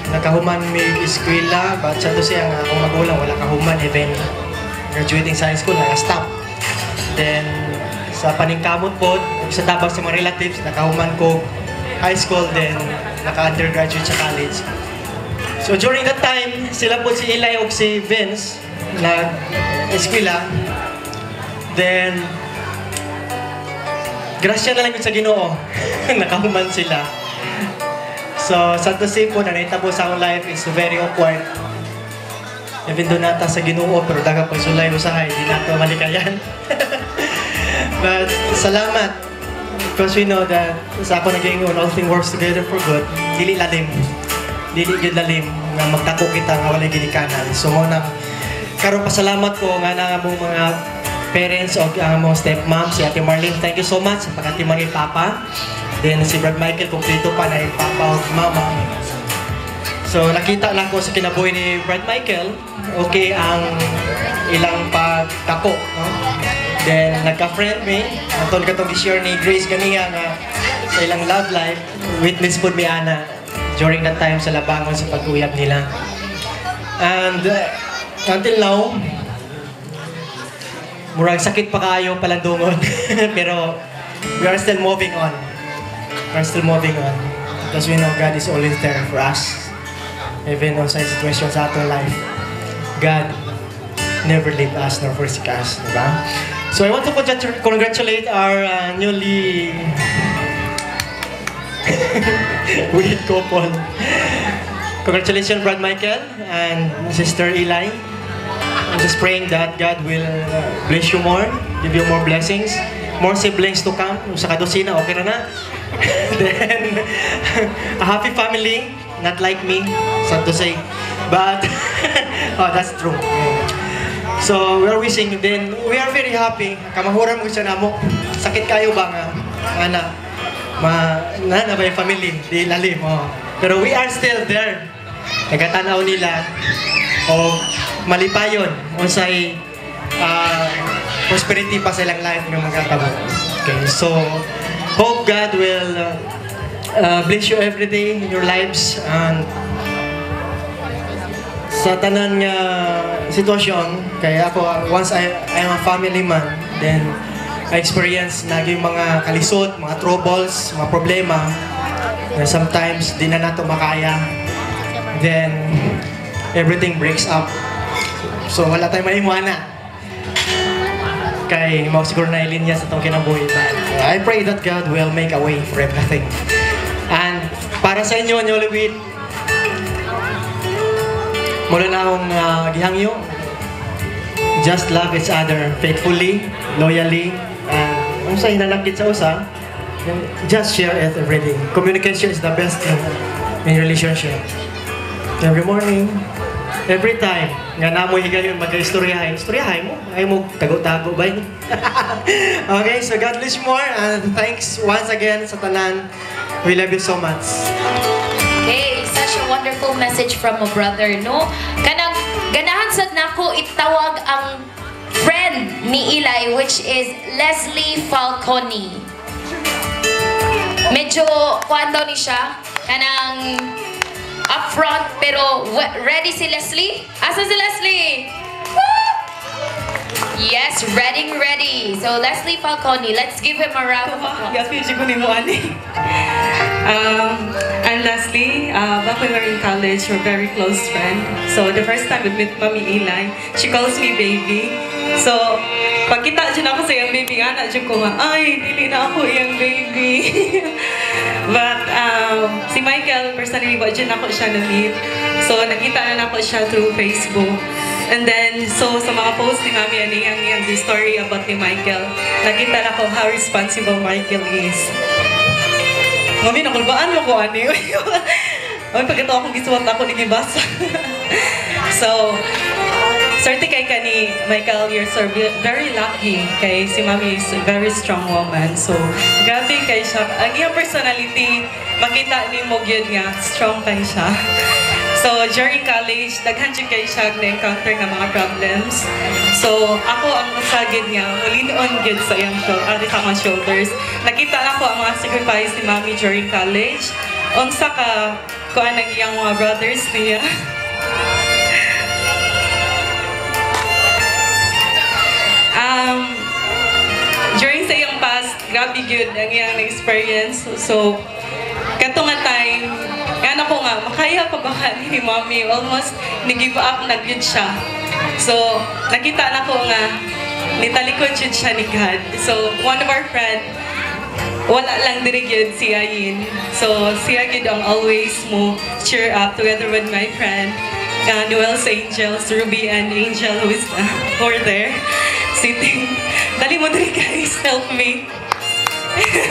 Nakahuman mi eskwela, but sa to siya nga akong magulang wala kahuman, even graduating sa high school naka-stop. Then sa paningkamot po, sa tabang sa mga relatives, nakahuman ko high school, then naka-undergraduate sa college. So during that time, sila po si Eli o si Vince nag-eskwela. Then grasya na lang yun sa Ginoo. Nakahuman sila. So sa to say po, nanitabo sa akong life is very awkward. Even doon nata sa Ginoo, pero daga pag sulay usahay, di nato malikayan. But salamat, because we know that sa ako nag-iingon, all things works together for good. Dili lalim nga magdako kita nga walay ginikanan. So muna karon pasalamat ko nga na among mga parents o ang among stepmom, si Ate Marlene. Thank you so much sa pagkatimang papa. Then si Brad Michael, kumpleto pa na papa o mama. So nakita lang ko sa kinabuhi ni Brad Michael, okay ang ilang pagdako, no? Then nagka-friend me, atong katong share ni Grace ganiya nga sa ilang love life, witness po mi ana during that time sa labangon sa pag-uyab nila. And until now, murag sakit pa kayo palandungon. Pero we are still moving on. We are still moving on. Because we know God is always there for us. Even on sa situations sa ating life, God never leave us nor forsake us. Diba? So I want to congratulate our newly wedded couple. Congratulations, Brad Michael and Sister Eli. I'm just praying that God will bless you more, give you more blessings, more siblings to come. Sa kadosina, okay na. Then, a happy family, not like me, sad to say. But, oh, that's true. So, we're wishing, then, we are very happy. Kamahuram ko siya namo. Sakit kayo ba nga? Ana, na ba yung family? Di lalim, oh. Pero we are still there. Nagatanaw nila. O, malipayon. Unsay, prosperity pa sa ilang life ng mga tabo. Okay, so, hope God will bless you every day in your lives. And sa tanan nga sitwasyon, kaya ako, once I am a family man, then I experience naging mga kalisod, mga troubles, mga problema, na sometimes di na nato makaya. Then, everything breaks up. So, wala tayong maimuana. Kay mau siguro na ilinya sa itong kinabuhi. I pray that God will make a way for everything. And para sa inyo, Nyolewit, mula na akong gihangyo, just love each other faithfully, loyally, and kung sa hinanakit sa usa, just share it every day. Communication is the best thing in relationship. Every morning, every time, nga namoy higayon magka-istoryahin, istoryahin mo, ay mo tago-tago ba yun? Okay, so God bless you more, and thanks once again sa tanan. We love you so much. Okay, such a wonderful message from a brother, no? Kanang ganahan sad nako itawag ang friend ni Eli, which is Leslie Falcone. Medyo kuan daw ni siya, kanang upfront, pero ready si Leslie? Asa si Leslie? Woo! Yes, ready. So Leslie Falcone, let's give him a round of applause. I'm Leslie. Back when we were in college, we're very close friends. So the first time we met Mami Eli, she calls me baby. So pagkita dyan ako sa iyang baby, anak dyan ko nga, ay, dili na ako iyang baby. But si Michael, personally, ba dyan ako siya na-meet. So nakita na ako siya through Facebook. And then, so sa mga post ni Mami, yung story about ni Michael, nakita na ko how responsible Michael is. Mami, nakulbaan mo ko, ani. Ay, pagkita akong gisuwat ako, nagibasa. So, swerte kay ka ni Michael, you're so very lucky kay si Mami is a very strong woman. So, grabe kay siya. Ang iyang personality, makita ni mo yun nga, strong kay siya. So, during college, daghan siya kay siya na-encounter ng mga problems. So, ako ang masagid niya, ulinoon yun sa iyang shoulders. Nakita na ko ang mga sacrifice ni Mami during college. Unsa ka, kuan ang iyang mga brothers niya. During sa iyong past, grabe good ang iyang experience. So, kato nga time, yan ako nga, makaya pa ba ni Mami? Almost, nag-give up na good siya. So, nakita na ko nga, nitalikod yun siya ni God. So, one of our friends, wala lang diri gyud si Ayin. So, siya gyud ang always mo cheer up together with my friend, Noel's Angels, Ruby and Angel, who is over there, sitting. Dali mo diri guys, help me.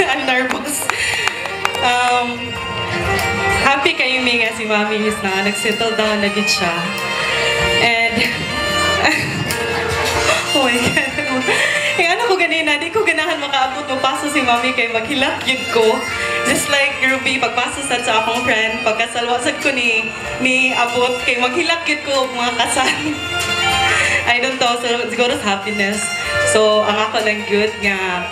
I'm nervous. Happy kayo nga si Mami is na nag-settle down na gid siya. And oh my God. Ano ko ganina, di ko ganahan makaabot mo paso si Mami kay maghilak yun ko. Just like Ruby, pagpaso sa akong friend, pagkasalwasad ko ni abot kay maghilak yun ko mga kasal. I don't know, so siguro sa happiness. So, ang ako lang good nga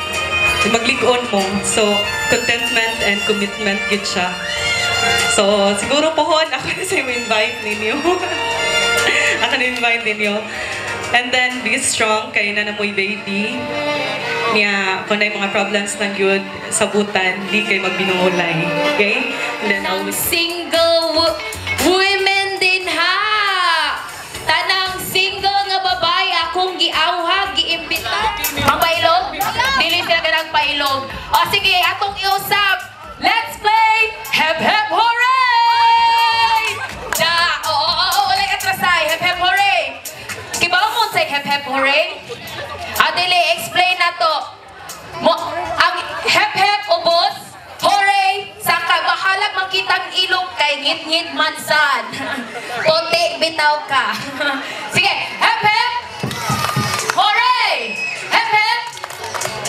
maglig-on mo. So, contentment and commitment good siya. So, siguro pohon ako na sa invite ninyo. Ako na-invite ninyo. And then, be strong kay na namoy baby. Niya, kung na yung mga problems ng good, sabutan, di kayo magbinungulay. Okay? And then, always single women din ha! Tanang single nga babae akong giawha, giimbita. Ang pailog? Dili sila ka ng pailog. O sige, atong iusap. Let's play Hep Hep Hooray! Ulit atrasay, Hep Hep Hooray! Kibaw mo sa Hep Hep Hooray? Dili, explain na to. Ang hep-hep ubos, hooray, saka bahalag makitang ilog kay ngit-ngit mansan. Puti, bitaw ka. Sige, hep-hep, hooray! Hep-hep,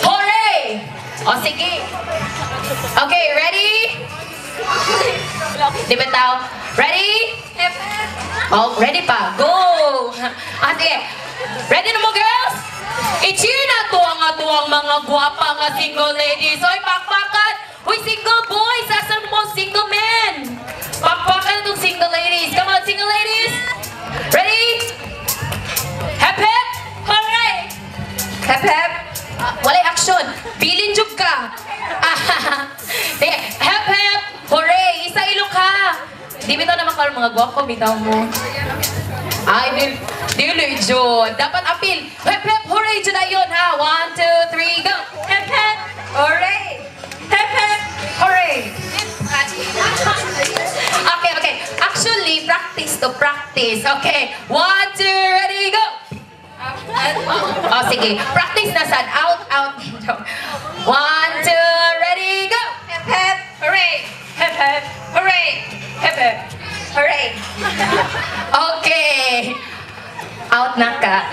hooray! O sige. Okay, ready? Di bitaw? Ready? Hep-hep. Oh, ready pa. Go! Sige. Ready na mo, girls? I-cheer na to ang atuang mga guwapa nga single ladies. Oy, pakpakan! Uy, single boys! Asan mo single men? Pakpakan itong single ladies. Come on, single ladies! Ready? Hep hep! Hooray! Hep hep! Walay action! Bilin jug ka! Sige, hep hep! Hooray! Isa ilok ha! Di bitaw naman ka mga guwapo, bitaw mo. Ay, dili, Jun. Dapat apil. Hep, hep, hooray, Jun na yun, ha? 1, 2, 3, go! Hep, hep, hooray! Hep, hep, hooray! Okay. Actually, practice to practice. Okay. 1, 2, ready, go! Oh, sige. Practice na sad. Out. 1, 2, ready, go! Hep, hep, hooray! Hep, hep, hooray! Hep, hep, hooray! Okay. Out na ka.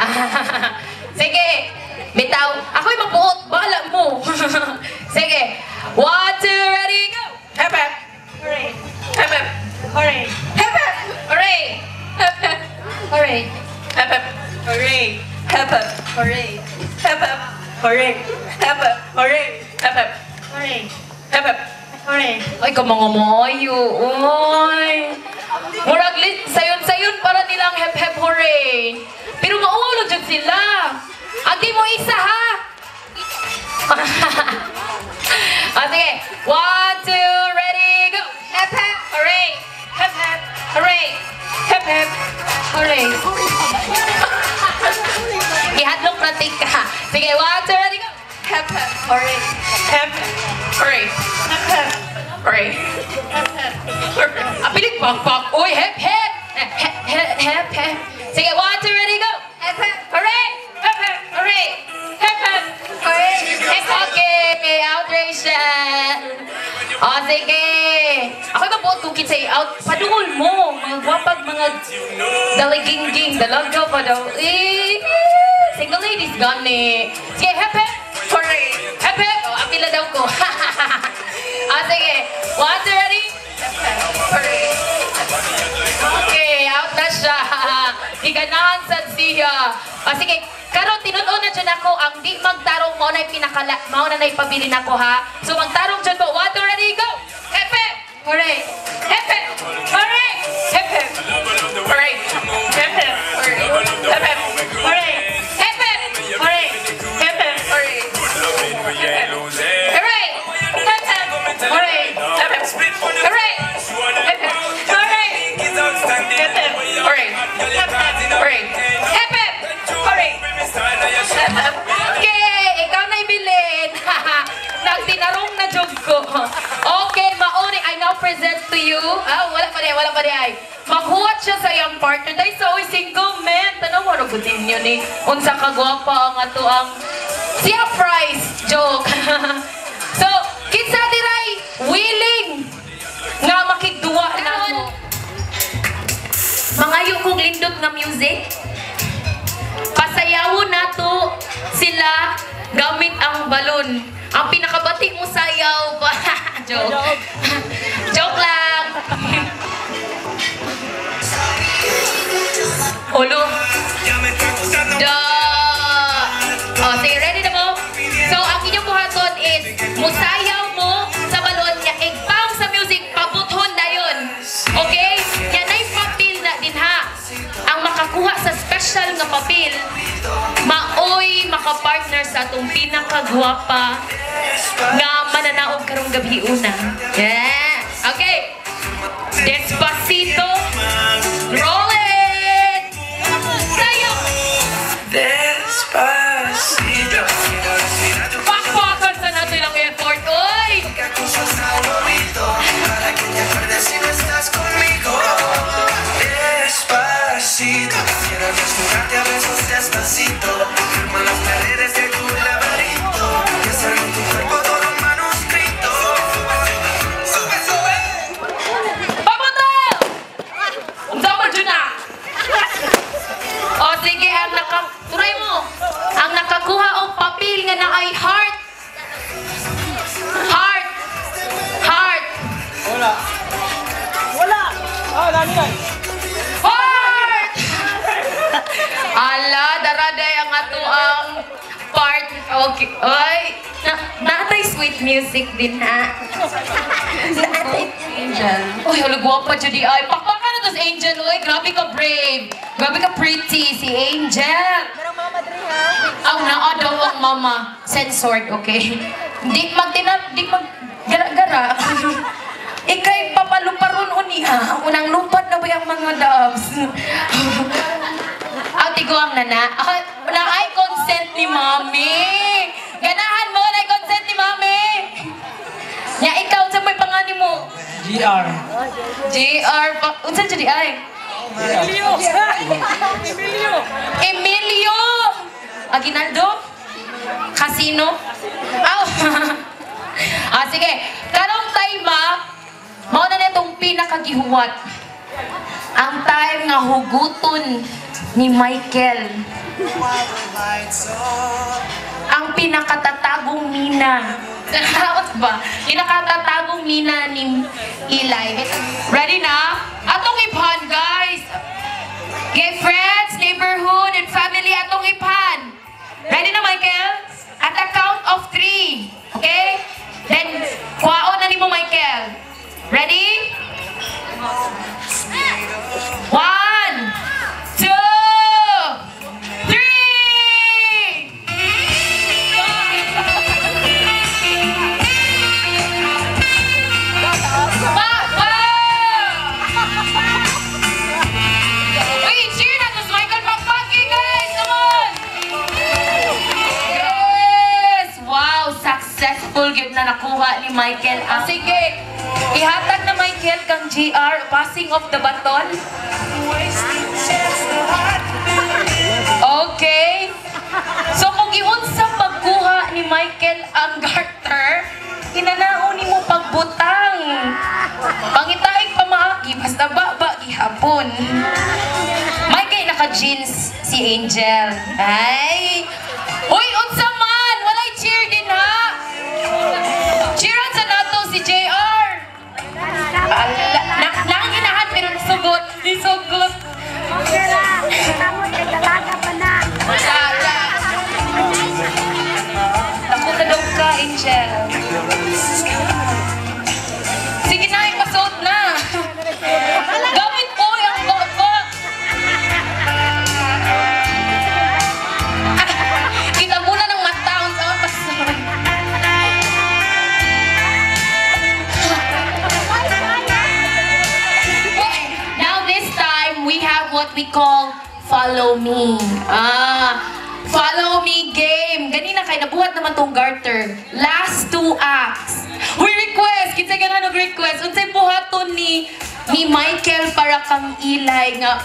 Sige. Bitaw. Ako'y magbuot. Bahala mo. Sige. 1, 2, ready, go! Hep, hep. Hooray. Hep, hep. Hooray. Hep, hep. Hooray. Hep, hep. Hooray. Hep, hep. Hooray. Hep, hep. Hooray. Hep, hep. Hooray. Hep, hep. Hooray. Hep, hep. Hooray. Hep, hep. Hooray. Ay, kamangamoyo. Oy. Murag sayon-sayon para nilang hep-hep hooray. Pero maulo dyan sila. Agi mo isa ha. Sige. 1, 2, ready, go. Hep-hep hooray. Hep-hep hooray. Hep-hep hooray. Ihadlong pratik ka. Sige, 1, 2, ready, go. Hep-hep hooray. Hep-hep hooray. Hep-hep hooray. Hep-hep hooray. Apilit pak. Uy, hep-hep. Hep-hep. Sige, 1, 2, ready, go. Hep-hep hooray. Hep-hep hooray. Hep-hep hooray. Okay, outration. O, sige. Ako'y mabuot kung kinsay out. Padungol mo. Mga guwapag, mga daliging-ging. Dalagaw pa daw. Single ladies gani. Sige, hep-hep hooray. Hep-hep. O, apila daw ko. Sige. 1, 2, ready? Hooray. Okay, out na siya. Di ganahan sa siya. Sige, karon tinuod na dyan ako ang di magtarong mo na ipabili na ko ha. So magtarong dyan po. 1, 2, ready, go! Hepe! Hooray! Hepe! Hooray! Hepe! Hooray! Hepe! Hooray! Hepe! Hooray! Hepe! Hooray! Hepe! Hooray! Hooray! Hepe! Hooray! Hepe! Hooray! Hepe! Hooray! Hepe! Hooray! Hooray! Hepe! Hooray! Okay! Ikaw na ibilin! Nagtinarong na jog ko. Okay, mauni, I now present to you. Wala pa di ay. Maghuwat siya sa iyang partner. Dahil sa oy single man. Tanong mo, nagutin nyo ni. Unsa kagwapa ang ato ang siya price joke. So, kinsa diray willing nga makigduwa na mo. Mangayo kong lindot nga music. Pasayawon nato sila gamit ang balon. Ang pinakabati mo sayaw pa. Joke. Joke lang. Ulo. Sige, ready na mo? So, ang inyong buhaton is musayaw mo sa balon niya. Igpang sa music, pabuthon na yun. Okay? Yan ay papel na din ha. Ang makakuha sa special nga papel, maoy makapartner sa atong pinakagwapa nga mananaog karong gabi una. Yeah. Okay. Despacito. Roll it. Sayo. Despacito. Pakpakan sa natin ang effort. Oy. Despacito, quiero desnudarte a besos despacito, firmo las paredes de tu laberinto, y hacer Okay. Oy, natay sweet music din ha. Natay Angel. Uy, halagwapa dyan di ay. Pakpakan na to si Angel. Uy, grabe ka brave. Grabe ka pretty si Angel. Ang naa daw ang mama. Censored, okay? Di mag-gara-gara. Ikay papaluparon uniha. Unang lupad na ba yung mga doves? Ang tigo ang nana. Na ay consent ni mami. Ganahan mo na consent ni mami. Ya ikaw sa may pangani mo. GR. GR. Unsa jadi ay? Emilio. Aguinaldo. Casino. Aw. Sige. Karong time mao na netong pinakagihuwat. Ang time nga huguton ni Michael. Ang pinakatatagong mina. Nakakot ba? Pinakatatagong mina ni Eli. Ready na? Atong iphan, guys. Okay, friends, neighborhood, and family, atong iphan. Ready na, Michael? At the count of 3. Okay? Then, kuwaon na ni mo, Michael. Ready? 1, 2, 3! Wait, cheer na to Michael Pagpagi, guys! Come on! Yes! Wow, successful yun na nakuha ni Michael. Sige, ihatag na Michael kang GR, passing of the baton. Okay. So kung iunsa pagkuha ni Michael ang garter, inanaon ni mo pagbutang. Pangitaig pamaagi, basta ba gihapon. Michael naka-jeans si Angel. Ay! Uy, unsa man! Walay cheer din ha! Cheeran sa nato si JR! Nakanginahan pero nasugot. Nisugot. Nakutadog ka, Angel. Sige na, ipasuot na. Gawin po yung bot-bot. Kita muna ng mata. Unsa ang pasuot. Now this time, we have what we call Follow Me. Follow Me game. Ganina kay nabuhat naman tong garter. Last 2 acts. We request, kinsay ganang request. Unsay buhaton ni Michael para kang Eli nga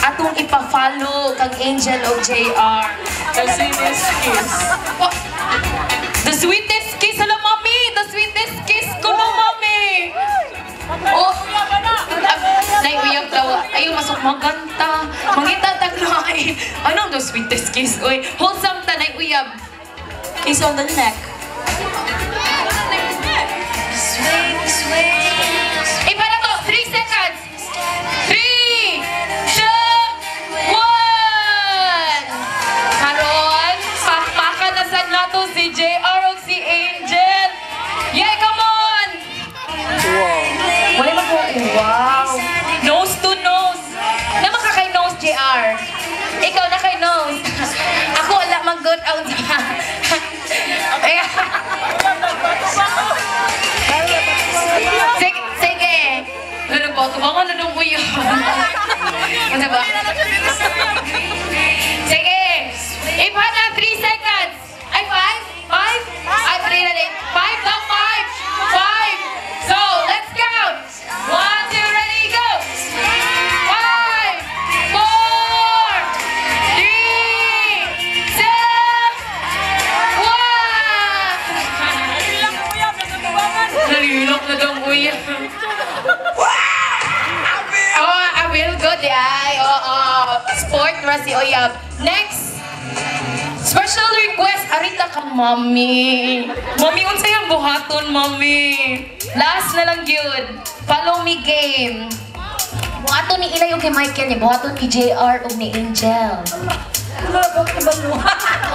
atong ipa-follow kang Angel o JR. The sweetest kiss. The sweetest kiss, hello mami. The sweetest kiss ko no mami. Oh, naiuyab daw. Ayaw masok maganta. Mangita taglay. Anong the sweetest kiss? Uy, wholesome ta naiuyab. Kiss on the neck. Iba na to. 3 seconds. 3, 2, 1. Karon, pakpakan na sad nato si JR o si Angel. Yeah, come on. Wala mo wow. Nose to nose. Naman ka kay nose, JR. Ikaw na kay nose. Ako wala mag-good out. Sige. Ano po? Tumangan na nung buyo. Ano ba? Sige. Ipa na 3 seconds. Ay, 5? 5? Ay, 3 na din. 5 na 5. 5. So, let's count. 1, 2, ready, go. 5, 4, 3, 2, 1. Nalilok na daw kuya. Oh, I will go di ay. Sport na si Oyab. Next. Special request, arita ka, mami. Mami, unsay ang buhaton, mami. Last na lang yun. Follow Me game. Buhaton ni Eli o kay Michael ni. Buhaton ni JR o ni Angel.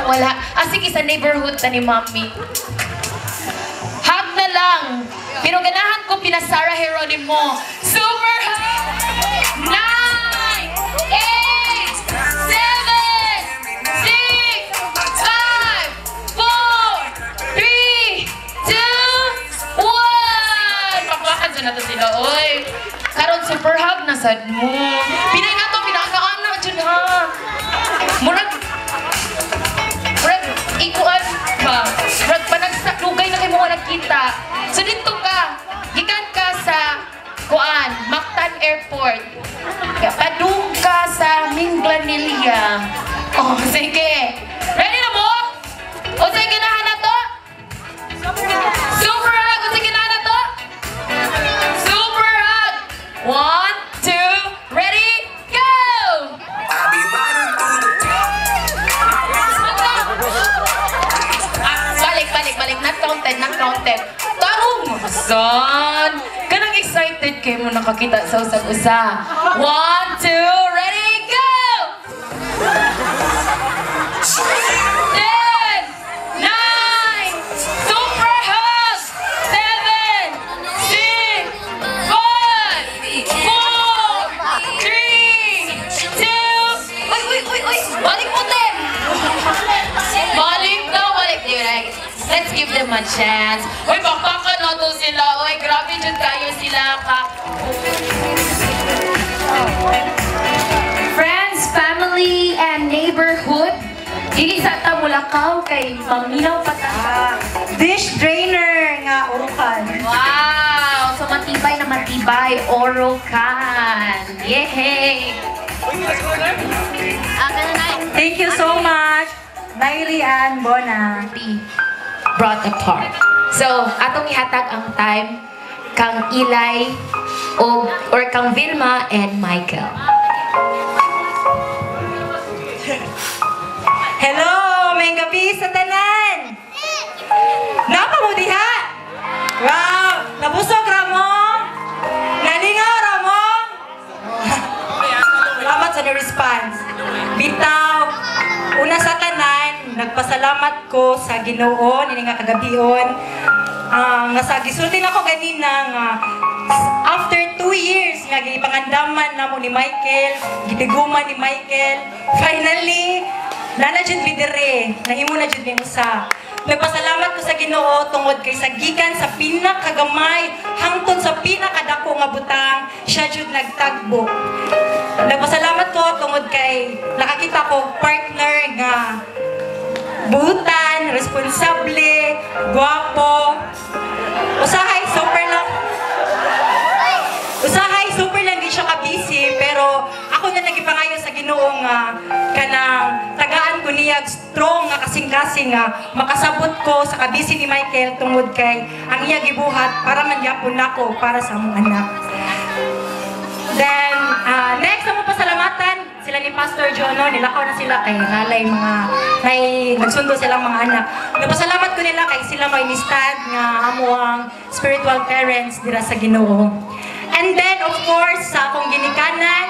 Wala. Sige, sa neighborhood na ni Mami. Hug na lang. Pero ganahan ko pinasara Heronimo. Super hug! 9, 8, 7, 6, 5, 4, 3, 2, 1! Pakwakan dyan na to sila, oy. Karon super hug na sad mo. Pinay na to, pinakaan na dyan ha. Murag, ikuan ba? Murag panagsalugay na kayo mga nagkita. So dito ka, gikan ka sa kuan, Mactan Airport. Padung ka sa Minglanilla. Oh, sige. Ready na mo? O sige na na to? Super hug! O sige na to? Super hug! 1, 2, ready, go! Balik. Not counted. Tarong! Son! Kanang excited kayo mo nakakita sa usag-usa. 1, 2, ready, go! 10, 9, super hug! 7, 6, 5, 4, 3, 2, uy! Balik mo, Ten! Balik. Let's give them a chance. Uy, bakbakan na to sila. Uy, grabe dyan kayo sila ka. Friends, family, and neighborhood. Dili sa ta Mulakaw kay Maminaw Pata. Dish drainer nga Orocan. Wow! So matibay na matibay. Orocan. Yay! Thank you so much, Nairi and Bona. Brought apart. So, atong ihatag ang time kang Eli or kang Vilma and Michael. Hello, may gabi sa tanan. Napa mo diha? Wow, nabusog ramo. Nalingaw ramo. Salamat sa response. Bitaw, una sa tanan, nagpasalamat ko sa Ginoo nini nga kagabion. Nga sa gisulti na ko ganina nga after 2 years nga gipangandaman namo ni Michael, gitiguman ni Michael, finally nana jud bidere, nahimo na jud mi usa. Nagpasalamat ko sa Ginoo tungod kay sa gikan sa pinakagamay hangtod sa pinakadako nga butang, siya jud nagtagbo. Nagpasalamat ko tungod kay nakakita ko partner nga butan, responsable, guwapo. Usahay super lang di siya ka-busy, pero ako na nagipangayo sa Ginoo nga kanang tagaan ko niya strong nga kasing-kasing nga makasabot ko sa ka-busy ni Michael tungod kay ang iya gibuhat para man gyapon nako para sa among anak. Then next na pasalamatan sila ni Pastor Jono, nilakaw na sila kay nalay mga nagsundo silang mga anak. Napasalamat ko nila kay sila may nistad nga amo ang spiritual parents dira sa Ginoo. And then of course sa akong ginikanan,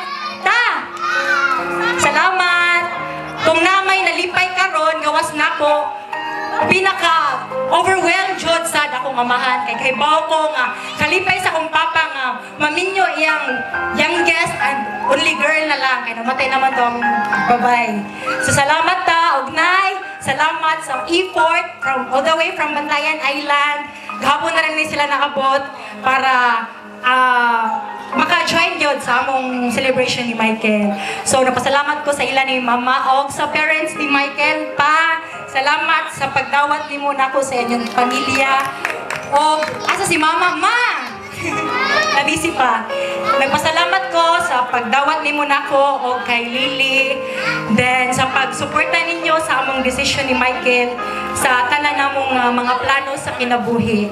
salamat. Kung namay nalipay karon gawas nako pinaka overwhelmed jud sad akong amahan kay bawo ko nga kalipay sa akong papa nga maminyo iyang youngest and only girl na lang kay namatay naman tong babae. So salamat ta ugnay, salamat sa effort from all the way from Bantayan Island. Gahapon na rin sila nakabot para maka-join yun sa among celebration ni Michael. So, napasalamat ko sa ila ni Mama o sa parents ni Michael pa. Salamat sa pagdawat ni mo na ko sa inyong pamilya. O, asa si Mama? Ma! Nabisi pa. Nagpasalamat ko sa pagdawat ni mo na ko o kay Lily. Then, sa pagsuporta ninyo sa among decision ni Michael sa tanan namong mga plano sa kinabuhi.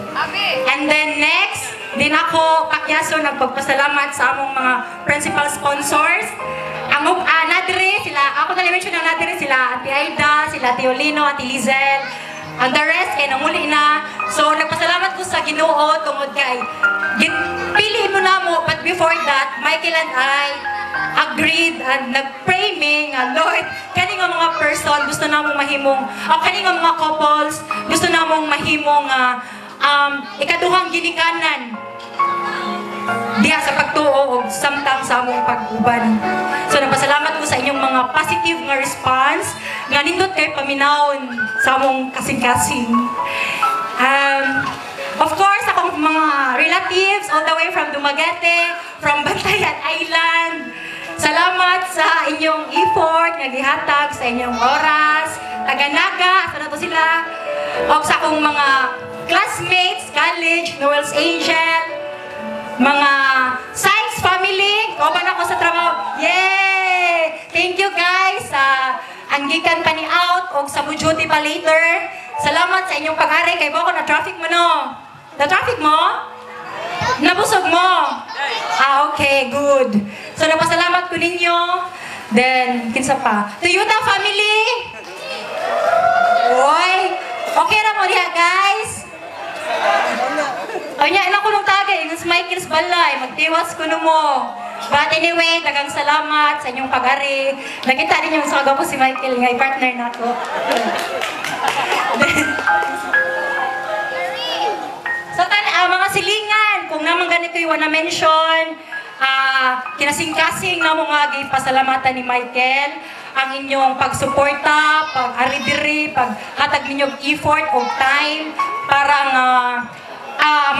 And then, next, din ako, Pakyaso, nagpagpasalamat sa among mga principal sponsors. Ang nadire sila, ako na-mention na nadire sila, Ate Aida, sila Ate Olino, Ate Lizel, and the rest, kaya namuli na. So, nagpasalamat ko sa Ginoo tungod kay piliin mo na mo, but before that, Michael and I, agreed and nag-pray me nga, Lord, kani nga mga person gusto namong mahimong, o kani nga mga couples gusto namong mahimong ikaduhang ginikanan diha sa pagtuo o samtang sa among pag-uban. So napasalamat ko sa inyong mga positive nga response nga nindot kay paminawon sa among kasing-kasing. Of course, akong mga relatives all the way from Dumaguete, from Bantayan Island, salamat sa inyong effort nga gihatag sa inyong oras, taga-Naga, asa na to sila, o sa akong mga classmates, college, Noel's Angel, mga Science family, kauban ako sa trabaho. Yay! Thank you guys. Ang gikan pa ni out o sa duty pa later. Salamat sa inyong pag-ari. Kay Boko, na-traffic mo no? Na-traffic mo? Nabusog mo? Okay, good. So, napasalamat ko ninyo. Then, kinsa pa? Toyota family? Oy! Okay na mo diha, guys? O niya, ilang kulong tagay, yung Michael's balay, magtiwas ko mo. But anyway, dagang salamat sa inyong pag-ari. Nakita rin yung saga po si Michael, nga partner na ako. So, mga silingan, kung naman ganito yung na mention, kinasing-kasing na mga pasalamatan ni Michael, ang inyong pagsuporta, pag-aridiri, paghatag ninyong effort o time, parang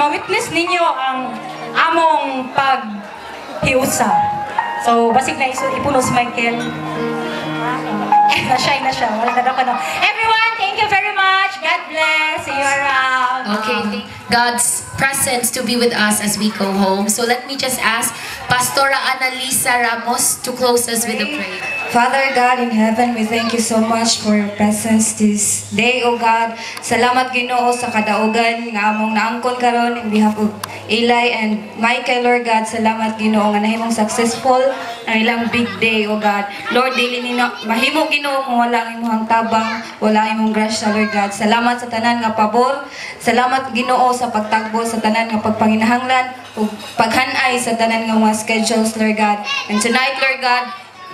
ma-witness ninyo ang among paghiusa. So, basig na ipuno si Michael. Na-shy na siya. Wala na daw ka na. Everyone, thank you very much. God bless. See you around. Okay, God's presence to be with us as we go home. So let me just ask Pastora Annalisa Ramos to close us with a prayer. Father God in heaven, we thank you so much for your presence this day, O God. Salamat Ginoo sa kadaugan nga among naangkon karon in behalf of Eli and Michael, Lord God. Salamat Ginoo nga nahimong successful ang ilang big day, O God. Lord, dili nino mahimo Ginoo kung wala imong tabang, wala imong grasya, Lord God. Salamat sa tanan nga pabor. Salamat Ginoo sa pagtagbo sa tanan nga pagpanginahanglan ug paghanay sa tanan nga mga schedules, Lord God. And tonight, Lord God,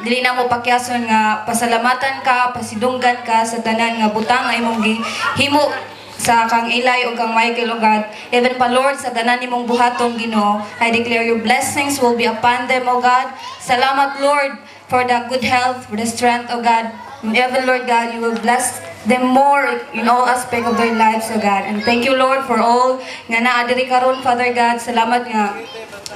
dili na mo pakyason nga pasalamatan ka, pasidunggan ka sa tanan nga butang nga imong gihimo sa kang Eli o kang Michael, O God. Even pa Lord, sa tanan nimong buhaton Ginoo, I declare your blessings will be upon them, O God. Salamat Lord for the good health, for the strength, O God. And even Lord God, you will bless them more in all aspect of their lives, O God. And thank you Lord for all nga naa diri karon, Father God. Salamat nga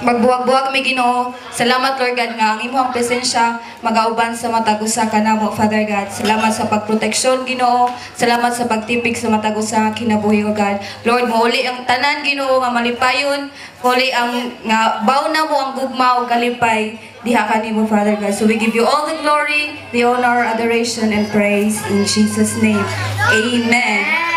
magbuwag-buwag mi Ginoo. Salamat Lord God nga ang imong presensya magauban sa matag usa kanamo, Father God. Salamat sa pagproteksyon Ginoo. Salamat sa pagtipik sa matag usa nga kinabuhi, O God. Lord, mauli ang tanan Ginoo nga malipayon, mauli ang nga bawna mo ang gugma o kalipay diha kanimo, Father God. So we give you all the glory, the honor, adoration and praise in Jesus name. Amen.